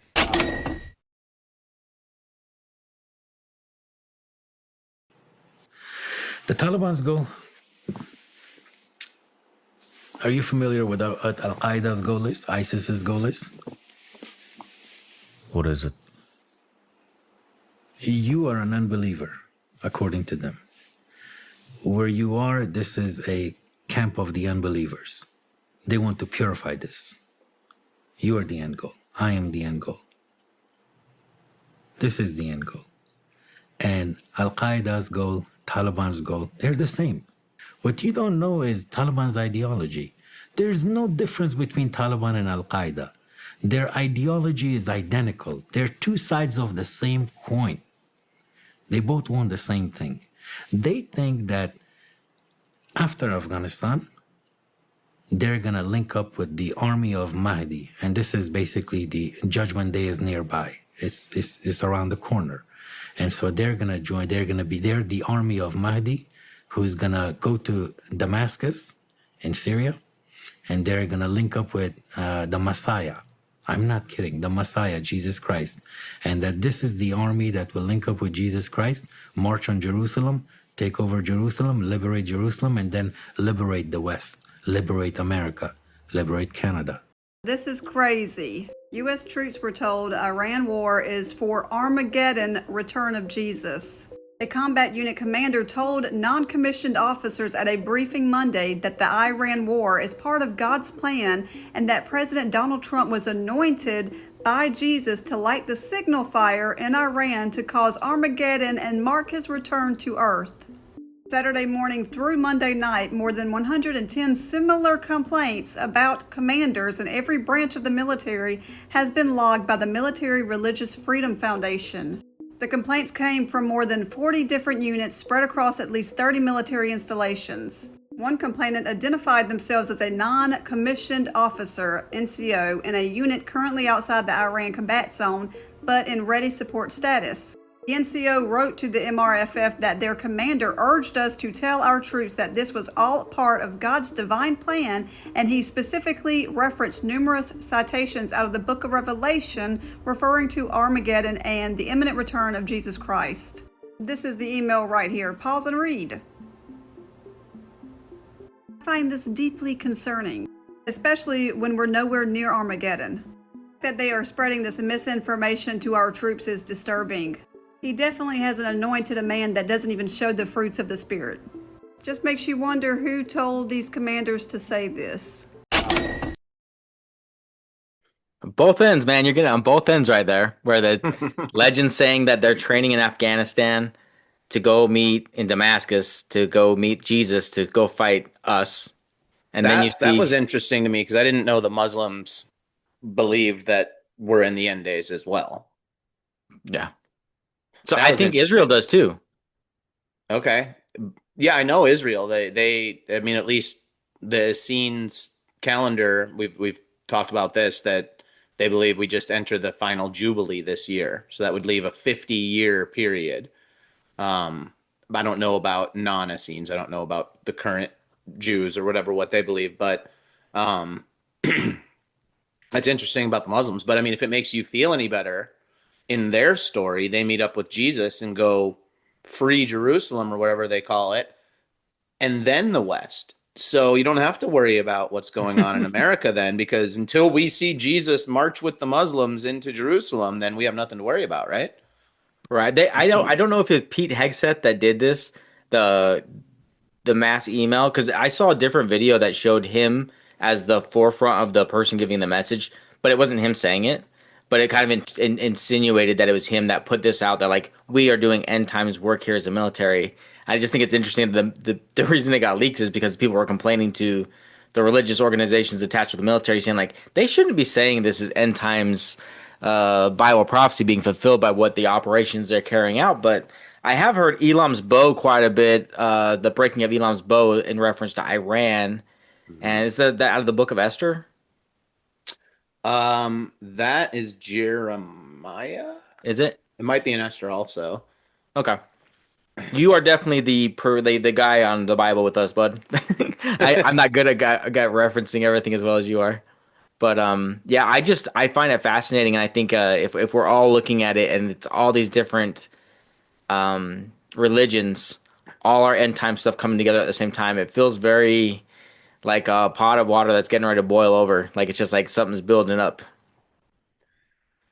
The Taliban's goal Are you familiar with Al Qaeda's goal list, ISIS's goal list? What is it? You are an unbeliever, according to them. Where you are, this is a camp of the unbelievers. They want to purify this. You are the end goal. I am the end goal. This is the end goal. And Al Qaeda's goal, Taliban's goal, they're the same. What you don't know is Taliban's ideology. There's no difference between Taliban and Al Qaeda. Their ideology is identical. They're two sides of the same coin. They both want the same thing. They think that after Afghanistan, they're going to link up with the army of Mahdi. And this is basically the judgment day is nearby. It's around the corner. And so they're going to join, they're the army of Mahdi who's going to go to Damascus in Syria. And they're going to link up with the Messiah. I'm not kidding, the Messiah, Jesus Christ. And that this is the army that will link up with Jesus Christ, march on Jerusalem, take over Jerusalem, liberate Jerusalem, and then liberate the West, liberate America, liberate Canada. This is crazy. U.S. troops were told Iran war is for Armageddon return of Jesus. A combat unit commander told non-commissioned officers at a briefing Monday that the Iran war is part of God's plan and that President Donald Trump was anointed by Jesus to light the signal fire in Iran to cause Armageddon and mark his return to earth. Saturday morning through Monday night, more than 110 similar complaints about commanders in every branch of the military has been logged by the Military Religious Freedom Foundation. The complaints came from more than 40 different units spread across at least 30 military installations. One complainant identified themselves as a non-commissioned officer, NCO, in a unit currently outside the Iran combat zone, but in ready support status. The NCO wrote to the MRFF that their commander urged us to tell our troops that this was all part of God's divine plan, and he specifically referenced numerous citations out of the book of Revelation referring to Armageddon and the imminent return of Jesus Christ. This is the email right here. Pause and read. I find this deeply concerning, especially when we're nowhere near Armageddon. That they are spreading this misinformation to our troops is disturbing. He definitely hasn't anointed a man that doesn't even show the fruits of the Spirit. Just makes you wonder who told these commanders to say this. Both ends, man. You're getting on both ends right there. Where the legend's saying that they're training in Afghanistan to go meet in Damascus, to go meet Jesus, to go fight us. And then you see that was interesting to me because I didn't know the Muslims believed that we're in the end days as well. Yeah. So I think Israel does too. Okay. Yeah, I know Israel. They I mean, at least the Essenes calendar, we've talked about this, that they believe we just enter the final Jubilee this year. So that would leave a 50-year period. I don't know about non-Essenes. I don't know about the current Jews or whatever, what they believe. But that's interesting about the Muslims. But I mean, if it makes you feel any better, in their story, they meet up with Jesus and go free Jerusalem or whatever they call it, and then the West. So you don't have to worry about what's going on in America then, because until we see Jesus march with the Muslims into Jerusalem, then we have nothing to worry about, right? Right. I don't know if it's Pete Hegseth that did this, the mass email, because I saw a different video that showed him as the forefront of the person giving the message, but it wasn't him saying it. But it kind of insinuated that it was him that put this out, that like, we are doing end times work here as a military. I just think it's interesting. The reason they got leaks is because people were complaining to the religious organizations attached with the military, saying like, they shouldn't be saying this is end times Bible prophecy being fulfilled by what the operations they're carrying out. But I have heard Elam's bow quite a bit, the breaking of Elam's bow in reference to Iran. And is that out of the book of Esther? That is Jeremiah. Is it? It might be an Esther also. Okay. You are definitely the guy on the Bible with us, bud. I'm not good at referencing everything as well as you are. But yeah, I find it fascinating, and I think if we're all looking at it and it's all these different religions, all our end time stuff coming together at the same time, it feels very like a pot of water that's getting ready to boil over. Like it's just like something's building up.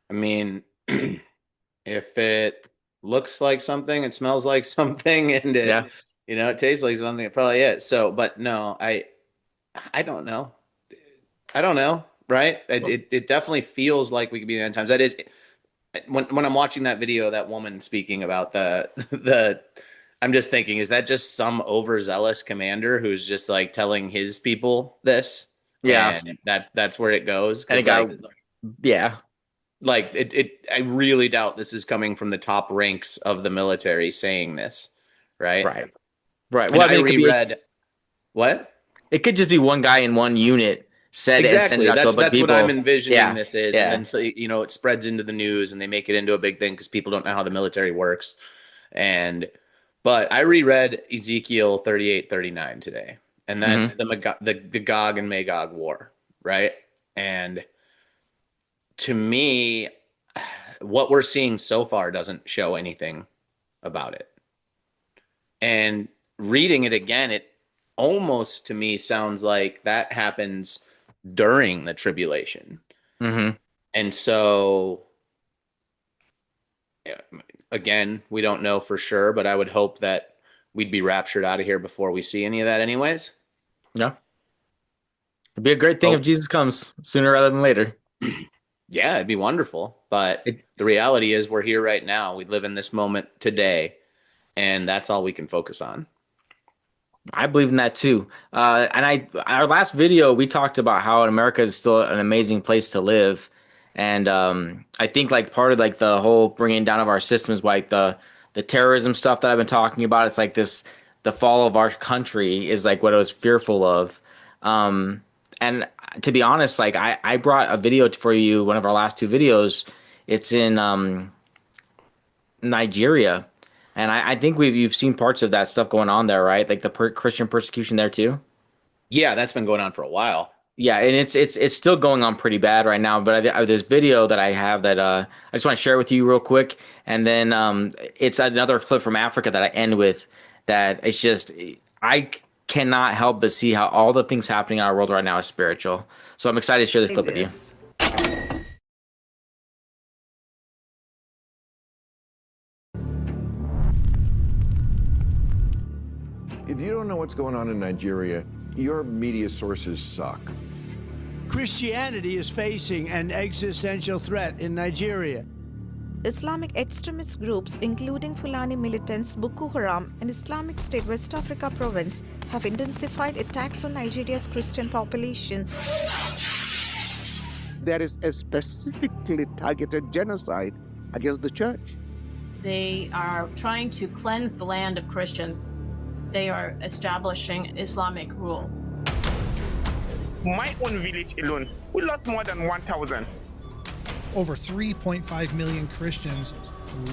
I mean, if it looks like something, it smells like something, and Yeah. it tastes like something, it probably is. So, but no, I don't know. I don't know, right? It definitely feels like we could be in the end times. That is, when I'm watching that video, that woman speaking about the, I'm just thinking, is that just some overzealous commander who's just like telling his people this? Yeah. And that's where it goes. And it Because got, yeah. like I really doubt this is coming from the top ranks of the military saying this, right? Right. Right. And Well, I I mean, reread what? it could just be one guy in one unit said and send it Exactly. out to a bunch of That's what I'm people. envisioning Yeah. this is. And Yeah. then so it spreads into the news and they make it into a big thing because people don't know how the military works. But I reread Ezekiel 38:39 today. And that's the Gog and Magog war, right? And to me, what we're seeing so far doesn't show anything about it. And reading it again, it almost to me sounds like that happens during the tribulation. Mm-hmm. And so, again, we don't know for sure, but I would hope that we'd be raptured out of here before we see any of that anyways. Yeah. It'd be a great thing if Jesus comes sooner rather than later. Yeah, it'd be wonderful. But the reality is we're here right now. We live in this moment today, and that's all we can focus on. I believe in that too. And our last video, we talked about how America is still an amazing place to live. And I think like part of like the whole bringing down of our system is like the terrorism stuff that I've been talking about. It's like the fall of our country is like what I was fearful of. And to be honest, like I brought a video for you, one of our last two videos. It's in Nigeria. And I think you've seen parts of that stuff going on there, right? Like the Christian persecution there too. Yeah, that's been going on for a while. Yeah, and it's still going on pretty bad right now. But this video that I have that I just want to share with you real quick, and then it's another clip from Africa that I end with. That it's just I cannot help but see how all the things happening in our world right now is spiritual. So I'm excited to share this clip with you. If you don't know what's going on in Nigeria, your media sources suck. Christianity is facing an existential threat in Nigeria. Islamic extremist groups, including Fulani militants Boko Haram and Islamic State West Africa province, have intensified attacks on Nigeria's Christian population. There is a specifically targeted genocide against the church. They are trying to cleanse the land of Christians. They are establishing Islamic rule. My own village alone, we lost more than 1,000. Over 3.5 million Christians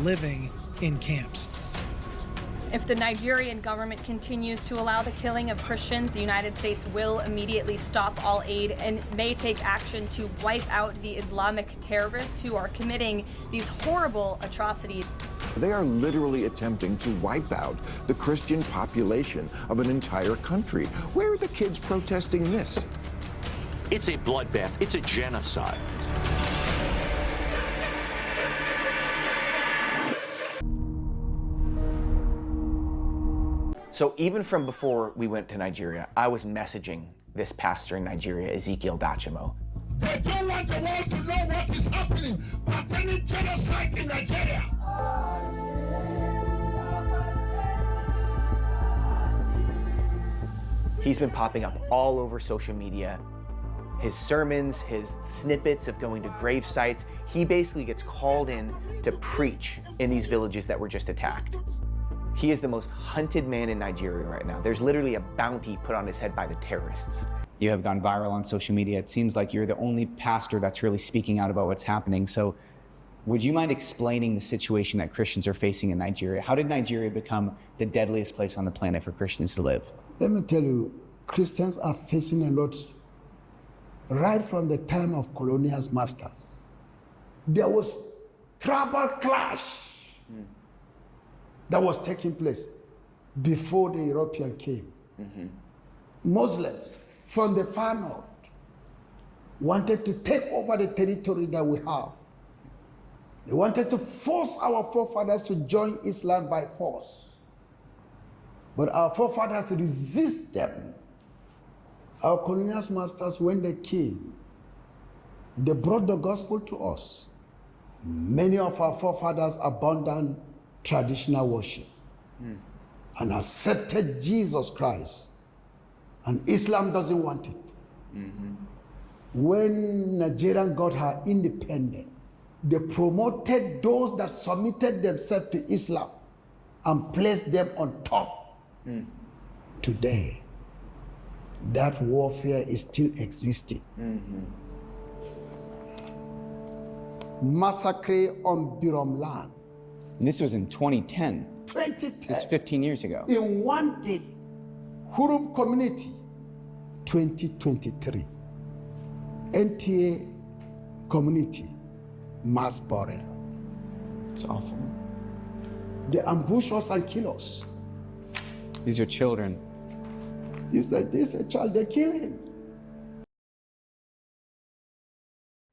living in camps. If the Nigerian government continues to allow the killing of Christians, the United States will immediately stop all aid and may take action to wipe out the Islamic terrorists who are committing these horrible atrocities. They are literally attempting to wipe out the Christian population of an entire country. Where are the kids protesting this? It's a bloodbath. It's a genocide. So even from before we went to Nigeria, I was messaging this pastor in Nigeria, Ezekiel Dachimo. They don't want the world to know what is happening, but any genocide in Nigeria. He's been popping up all over social media. His sermons, his snippets of going to grave sites, he basically gets called in to preach in these villages that were just attacked. He is the most hunted man in Nigeria right now. There's literally a bounty put on his head by the terrorists. You have gone viral on social media. It seems like you're the only pastor that's really speaking out about what's happening. So would you mind explaining the situation that Christians are facing in Nigeria? How did Nigeria become the deadliest place on the planet for Christians to live? Let me tell you, Christians are facing a lot right from the time of colonial masters. There was tribal clash that was taking place before the European came. Muslims from the far north wanted to take over the territory that we have. They wanted to force our forefathers to join Islam by force. But our forefathers resist them. Our colonial masters, when they came, they brought the gospel to us. Many of our forefathers abandoned traditional worship and accepted Jesus Christ. And Islam doesn't want it. When Nigeria got her independence, they promoted those that submitted themselves to Islam and placed them on top. Today, that warfare is still existing. Massacre on Birom land. And this was in 2010. 2010. This is 15 years ago. In one day, Hurum community, 2023. NTA community, mass burial. It's awful. They ambush us and kill us. These are children. This is a child, they kill him.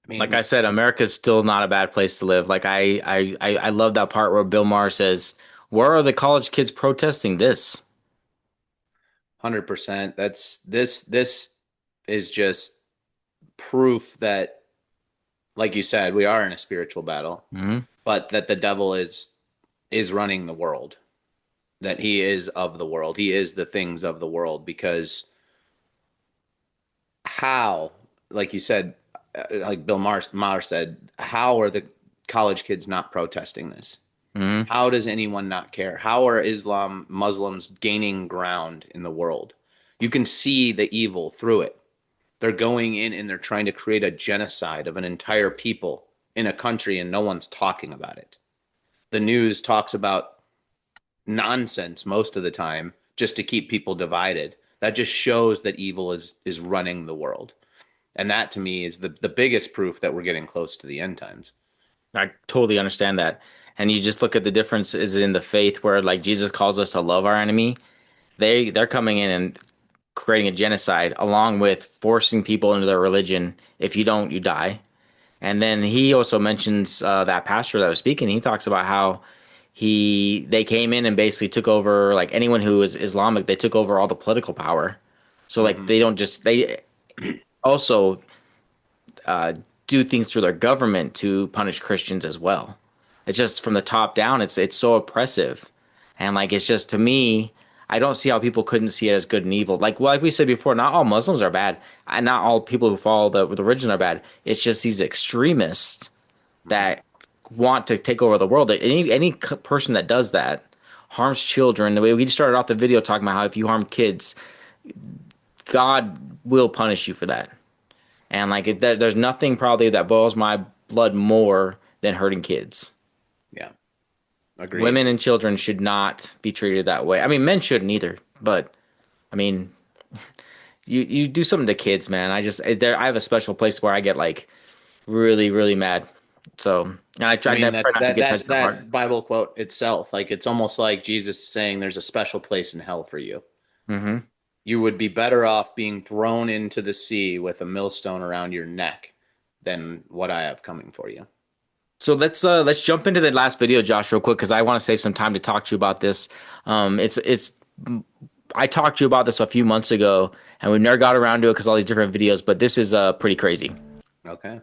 Like I said, America's still not a bad place to live. Like I love that part where Bill Maher says, "Where are the college kids protesting this?" 100%. This is just proof that, like you said, we are in a spiritual battle, but that the devil is running the world, that he is of the world. He is the things of the world, because how, like you said, like Bill Maher said, how are the college kids not protesting this? How does anyone not care? How are Muslims gaining ground in the world? You can see the evil through it. They're going in and they're trying to create a genocide of an entire people in a country, and no one's talking about it. The news talks about nonsense most of the time just to keep people divided. That just shows that evil is running the world. And that, to me, is the biggest proof that we're getting close to the end times. I totally understand that. And you just look at the differences in the faith where, like, Jesus calls us to love our enemy. They're coming in and creating a genocide along with forcing people into their religion. If you don't, you die. And then he also mentions that pastor that was speaking. He talks about how they came in and basically took over, like, anyone who is Islamic, they took over all the political power. So, like, they also do things through their government to punish Christians as well. It's just from the top down, it's so oppressive. And, like, it's just, to me, I don't see how people couldn't see it as good and evil. Like we said before, not all Muslims are bad, and not all people who follow the religion are bad. It's just these extremists that want to take over the world. Any person that does that harms children. The way we started off the video talking about how if you harm kids, God will punish you for that. And, like, there's nothing probably that boils my blood more than hurting kids. Yeah. Agreed. Women and children should not be treated that way. I mean, men shouldn't either. But, I mean, you do something to kids, man. I have a special place where I get, like, really, really mad. So, and I try not to get touched that's the heart. that Bible quote itself. Like, it's almost like Jesus saying there's a special place in hell for you. You would be better off being thrown into the sea with a millstone around your neck than what I have coming for you. So let's jump into the last video, Josh, real quick, because I want to save some time to talk to you about this. I talked to you about this a few months ago, and we never got around to it because all these different videos. But this is pretty crazy. Okay.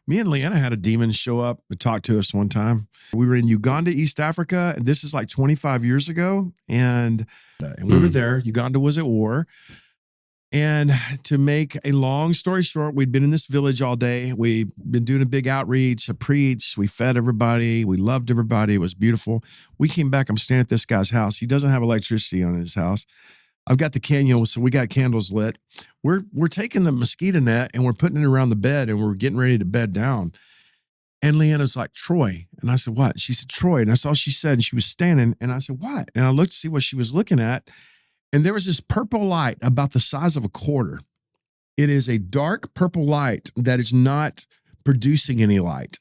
Me and Leanna had a demon show up and talk to us one time. We were in Uganda, East Africa, and this is like 25 years ago. And we were there. Uganda was at war. And to make a long story short, we'd been in this village all day. We'd been doing a big outreach, a preach. We fed everybody. We loved everybody. It was beautiful. We came back. I'm staying at this guy's house. He doesn't have electricity on his house. I've got the canyon, so we got candles lit. We're taking the mosquito net and we're putting it around the bed and we're getting ready to bed down. And Leanna's like, Troy. And I said, what? She said, Troy. And that's all she said. And she was standing. And I said, what? And I looked to see what she was looking at. And there was this purple light about the size of a quarter. It is a dark purple light that is not producing any light.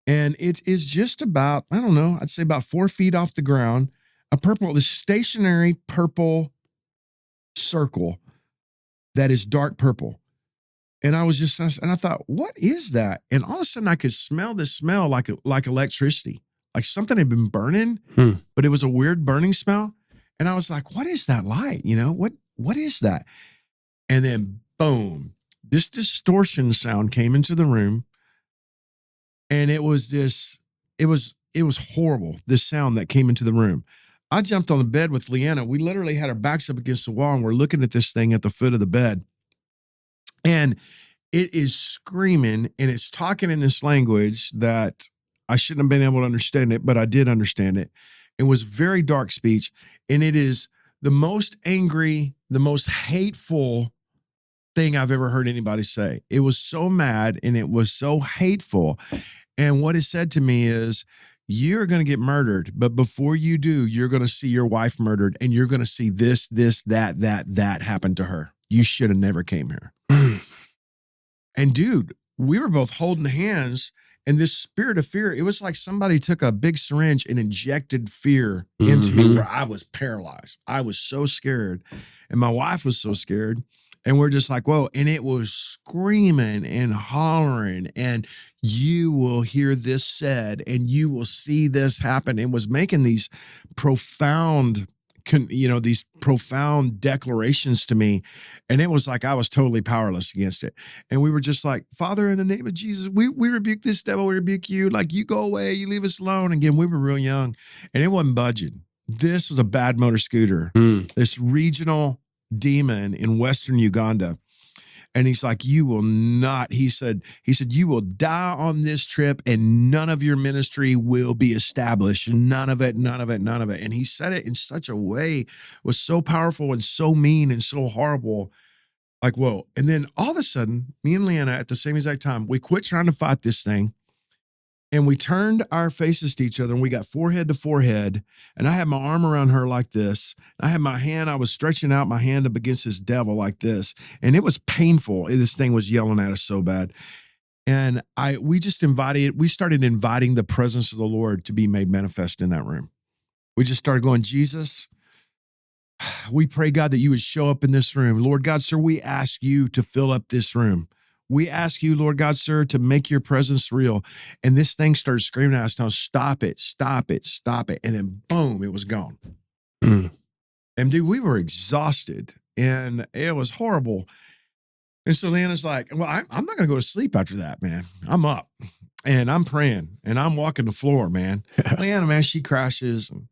And it is just about, I don't know, I'd say about 4 feet off the ground, this stationary purple circle that is dark purple. And I thought, what is that? And all of a sudden I could smell this smell like electricity, like something had been burning, but it was a weird burning smell. And I was like, what is that light? What is that? And then boom, this distortion sound came into the room. And it was horrible, this sound that came into the room. I jumped on the bed with Leanna. We literally had our backs up against the wall and we're looking at this thing at the foot of the bed. And it is screaming and it's talking in this language that I shouldn't have been able to understand it, but I did understand it. It was very dark speech. And it is the most angry, the most hateful thing I've ever heard anybody say. It was so mad and it was so hateful. And what it said to me is, you're going to get murdered, but before you do, you're going to see your wife murdered and you're going to see this, that happen to her. You should have never came here. And dude, we were both holding hands and this spirit of fear, it was like somebody took a big syringe and injected fear into me where I was paralyzed. I was so scared and my wife was so scared. And we're just like, whoa. And it was screaming and hollering and you will hear this said and you will see this happen. And was making these profound, these profound declarations to me. And it was like I was totally powerless against it. And we were just like, Father, in the name of Jesus, we rebuke this devil, we rebuke you. Like, you go away, you leave us alone. Again, we were real young and it wasn't budging. This was a bad motor scooter, this regional demon in Western Uganda. And he's like, you will not, he said, you will die on this trip and none of your ministry will be established. None of it. And he said it in such a way, was so powerful and so mean and so horrible. Like, whoa. And then all of a sudden, me and Leanna at the same exact time, we quit trying to fight this thing. And we turned our faces to each other and we got forehead to forehead. And I had my arm around her like this. I had my hand, I was stretching out my hand up against this devil like this. And it was painful. This thing was yelling at us so bad. And we started inviting the presence of the Lord to be made manifest in that room. We just started going, Jesus, we pray, God, that you would show up in this room. Lord God, sir, we ask you to fill up this room. We ask you, Lord God, sir, to make your presence real. And this thing started screaming at us, now stop it, stop it, stop it. And then boom, it was gone. And dude, we were exhausted and it was horrible. And so Leanna's like, well, I'm not going to go to sleep after that, man. I'm up and I'm praying and I'm walking the floor, man. Leanna, man, she crashes. And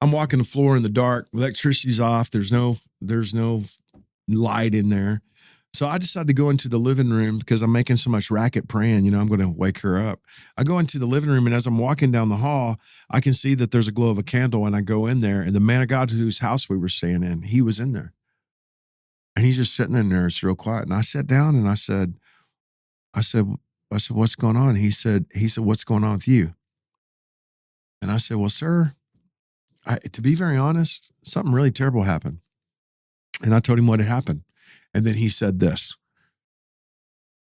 I'm walking the floor in the dark. Electricity's off. There's no light in there. So I decided to go into the living room because I'm making so much racket praying, I'm going to wake her up. I go into the living room and as I'm walking down the hall, I can see that there's a glow of a candle and I go in there and the man of God whose house we were staying in, he was in there. And he's just sitting in there. It's real quiet. And I sat down and I said, what's going on? He said, what's going on with you? And I said, well, sir, to be very honest, something really terrible happened. And I told him what had happened. And then he said this,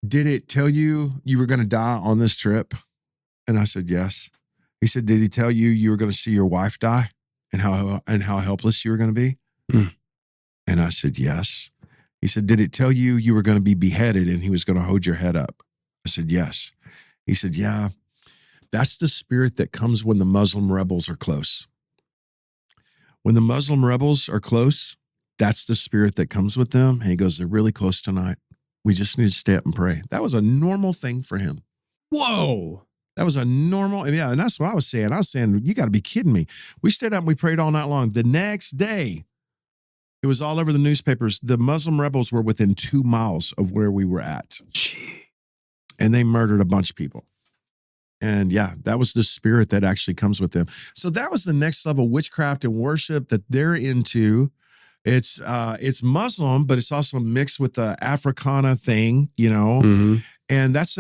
did it tell you you were going to die on this trip? And I said, yes. He said, did he tell you you were going to see your wife die and how helpless you were going to be? And I said, yes. He said, did it tell you you were going to be beheaded and he was going to hold your head up? I said, yes. He said, yeah, that's the spirit that comes when the Muslim rebels are close. When the Muslim rebels are close, that's the spirit that comes with them. And he goes, they're really close tonight. We just need to stay up and pray. That was a normal thing for him. Whoa. That was a normal, yeah. And that's what I was saying. I was saying, you got to be kidding me. We stayed up and we prayed all night long. The next day, it was all over the newspapers. The Muslim rebels were within 2 miles of where we were at. And they murdered a bunch of people. And yeah, that was the spirit that actually comes with them. So that was the next level witchcraft and worship that they're into. It's Muslim, but it's also mixed with the Africana thing, and that's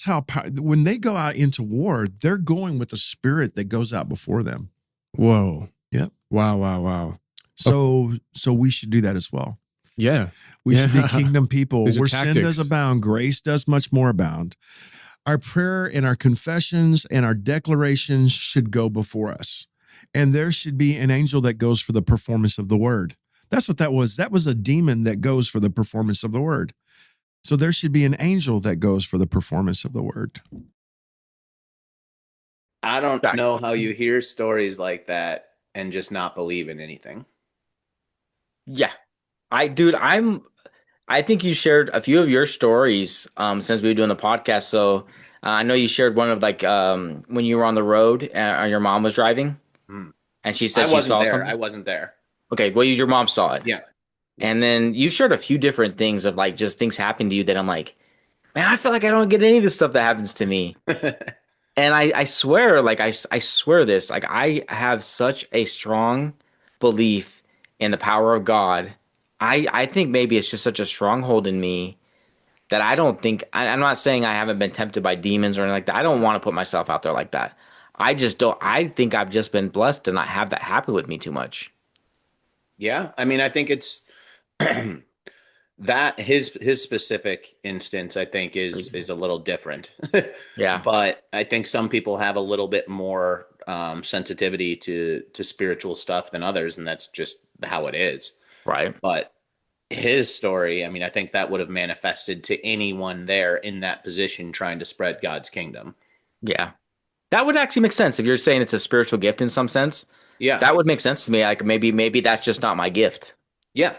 how, when they go out into war, they're going with the spirit that goes out before them. Whoa. Yep. Wow. So we should do that as well. Yeah. We should be kingdom people. These are Where tactics. sin does abound, grace does much more abound. Our prayer and our confessions and our declarations should go before us. And there should be an angel that goes for the performance of the word. That's what that was. That was a demon that goes for the performance of the word. So there should be an angel that goes for the performance of the word. I don't know how you hear stories like that and just not believe in anything. Yeah. I think you shared a few of your stories since we were doing the podcast. So I know you shared one of like when you were on the road and your mom was driving and she said I she wasn't saw there. something. I wasn't there. Okay, well, your mom saw it. Yeah. And then you shared a few different things of like just things happen to you that I'm like, man, I feel like I don't get any of the stuff that happens to me. And I swear, like I swear this, like I have such a strong belief in the power of God. I think maybe it's just such a stronghold in me that I don't think I'm not saying I haven't been tempted by demons or anything like that. I don't want to put myself out there like that. I just don't. I think I've just been blessed to not have that happen with me too much. Yeah. I mean, I think it's that his specific instance, I think, is a little different. Yeah. But I think some people have a little bit more sensitivity to spiritual stuff than others, and that's just how it is. Right. But his story, I mean, I think that would have manifested to anyone there in that position trying to spread God's kingdom. Yeah. That would actually make sense if you're saying it's a spiritual gift in some sense. Yeah. That would make sense to me. Like maybe that's just not my gift. Yeah.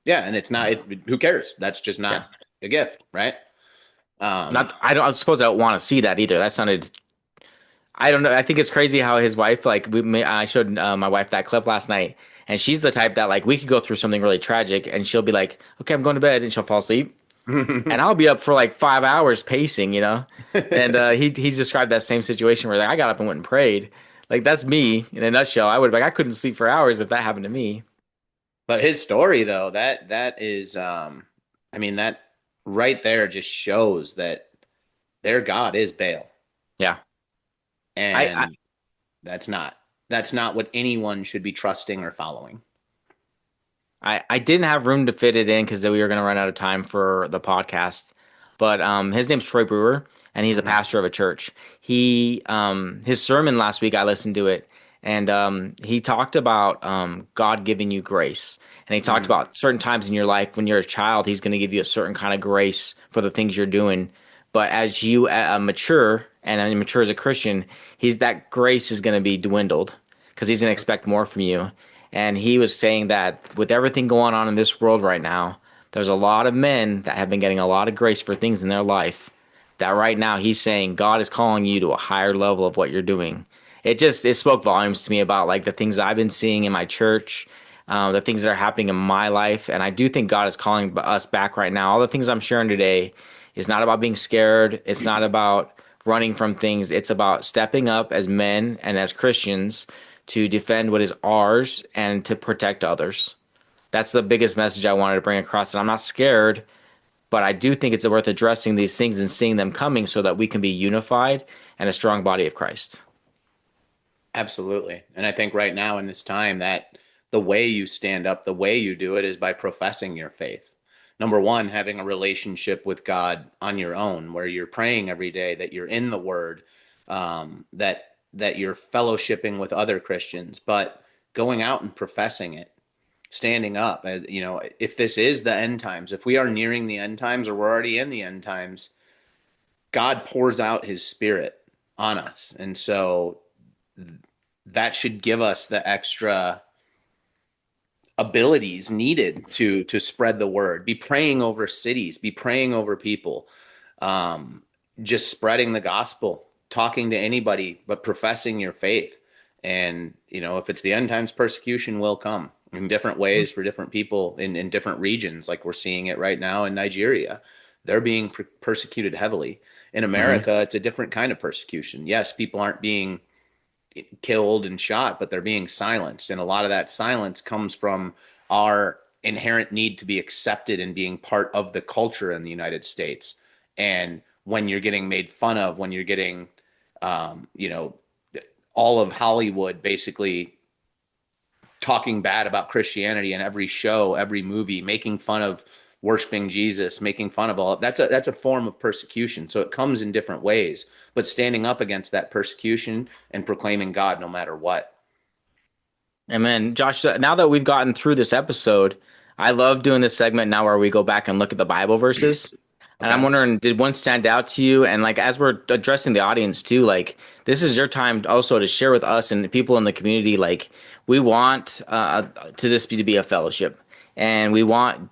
Yeah. And it's not, who cares? That's just not a gift, right? I suppose I don't want to see that either. That sounded, I don't know. I think it's crazy how his wife, like I showed my wife that clip last night, and she's the type that like we could go through something really tragic, and she'll be like, "Okay, I'm going to bed," and she'll fall asleep, and I'll be up for like 5 hours pacing, you know. And he described that same situation where like I got up and went and prayed. Like that's me in a nutshell. I would like I couldn't sleep for hours if that happened to me. But his story though, that is I mean that right there just shows that their God is Baal. Yeah. And that's not what anyone should be trusting or following. I didn't have room to fit it in because we were going to run out of time for the podcast. But his name's Troy Brewer, and he's a pastor of a church. He his sermon last week, I listened to it, and he talked about God giving you grace. And he talked about certain times in your life when you're a child, he's going to give you a certain kind of grace for the things you're doing. But as you mature and mature as a Christian, that grace is going to be dwindled because he's going to expect more from you. And he was saying that with everything going on in this world right now, there's a lot of men that have been getting a lot of grace for things in their life that right now he's saying God is calling you to a higher level of what you're doing. It spoke volumes to me about like the things I've been seeing in my church, the things that are happening in my life. And I do think God is calling us back right now. All the things I'm sharing today is not about being scared. It's not about running from things. It's about stepping up as men and as Christians to defend what is ours and to protect others. That's the biggest message I wanted to bring across. And I'm not scared, but I do think it's worth addressing these things and seeing them coming so that we can be unified and a strong body of Christ. Absolutely. And I think right now in this time that the way you stand up, the way you do it is by professing your faith. Number one, having a relationship with God on your own, where you're praying every day, that you're in the Word, that you're fellowshipping with other Christians, but going out and professing it, standing up. You know, if this is the end times, if we are nearing the end times or we're already in the end times, God pours out His Spirit on us, and so that should give us the extra abilities needed to spread the word, be praying over cities, be praying over people, just spreading the gospel, talking to anybody, but professing your faith. And, you know, if it's the end times, persecution will come in different ways for different people in different regions. Like we're seeing it right now in Nigeria. They're being persecuted heavily. In America, it's a different kind of persecution. Yes, people aren't being killed and shot, but they're being silenced. And a lot of that silence comes from our inherent need to be accepted and being part of the culture in the United States. And when you're getting made fun of, when you're getting, you know, all of Hollywood basically talking bad about Christianity in every show, every movie, making fun of worshiping Jesus, making fun of all that's a form of persecution. So it comes in different ways, but standing up against that persecution and proclaiming God no matter what. Amen. Josh, now that we've gotten through this episode, I love doing this segment now where we go back and look at the Bible verses. And I'm Okay. wondering, did one stand out to you? And like, as we're addressing the audience too, like, this is your time also to share with us and the people in the community. Like, we want to this to be a fellowship, and we want,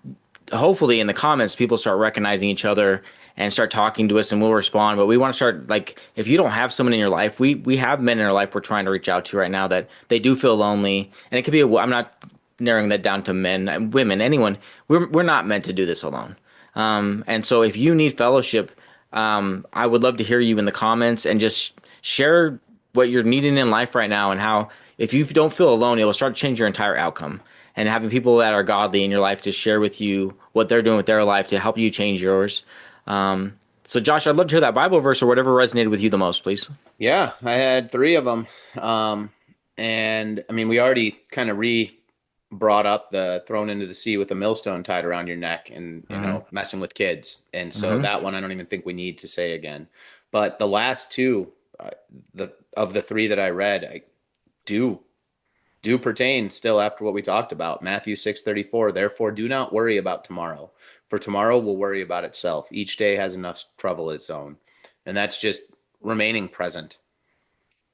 hopefully, in the comments, people start recognizing each other and start talking to us, and we'll respond. But we want to start, like, if you don't have someone in your life, we have men in our life we're trying to reach out to right now that they do feel lonely, and it could be. I'm not narrowing that down to men, women, anyone. We're not meant to do this alone. And so if you need fellowship, I would love to hear you in the comments and just share what you're needing in life right now, and how if you don't feel alone, it will start to change your entire outcome. And having people that are godly in your life to share with you what they're doing with their life to help you change yours. So Josh, I'd love to hear that Bible verse or whatever resonated with you the most, please. Yeah, I had 3 of them. And I mean, we already kind of brought up the thrown into the sea with a millstone tied around your neck and, you know, messing with kids. And so that one, I don't even think we need to say again. But the last 2, of the 3 that I read, I do pertain still after what we talked about. Matthew 6:34, therefore do not worry about tomorrow, for tomorrow will worry about itself. Each day has enough trouble of its own. And that's just remaining present.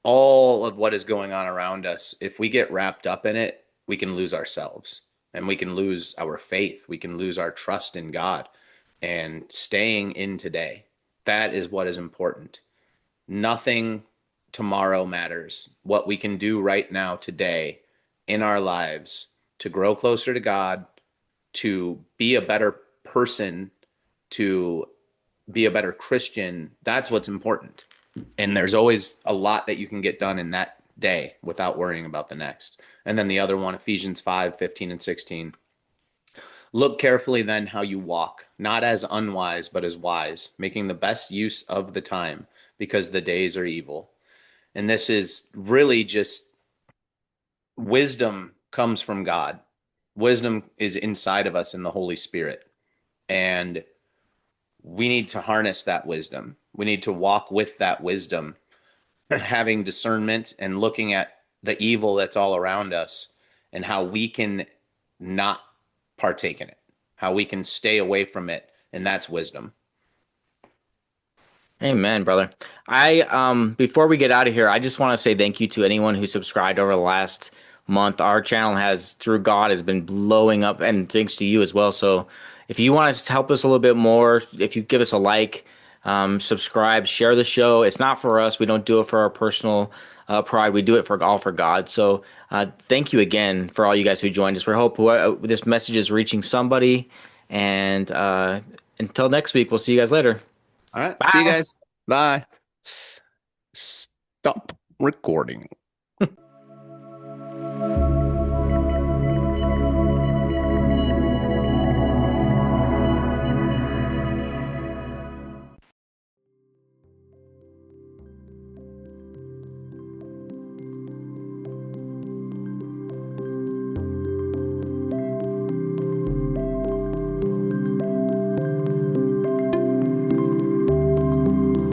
All of what is going on around us, if we get wrapped up in it, we can lose ourselves, and we can lose our faith. We can lose our trust in God. And staying in today, that is what is important. Nothing tomorrow matters. What we can do right now, today, in our lives, to grow closer to God, to be a better person, to be a better Christian, that's what's important. And there's always a lot that you can get done in that day without worrying about the next. And then the other one, Ephesians 5:15 and 16. Look carefully then how you walk, not as unwise, but as wise, making the best use of the time, because the days are evil. And this is really just wisdom comes from God. Wisdom is inside of us in the Holy Spirit. And we need to harness that wisdom. We need to walk with that wisdom, having discernment and looking at the evil that's all around us and how we can not partake in it, how we can stay away from it. And that's wisdom. Amen, brother. I before we get out of here, I just want to say thank you to anyone who subscribed over the last month. Our channel has, through God, has been blowing up, and thanks to you as well. So if you want to help us a little bit more, if you give us a like, subscribe, share the show. It's not for us. We don't do it for our personal pride. We do it for all for God. So thank you again for all you guys who joined us. We hope this message is reaching somebody. And until next week, we'll see you guys later. All right. Bye. See you guys. Bye. Stop recording.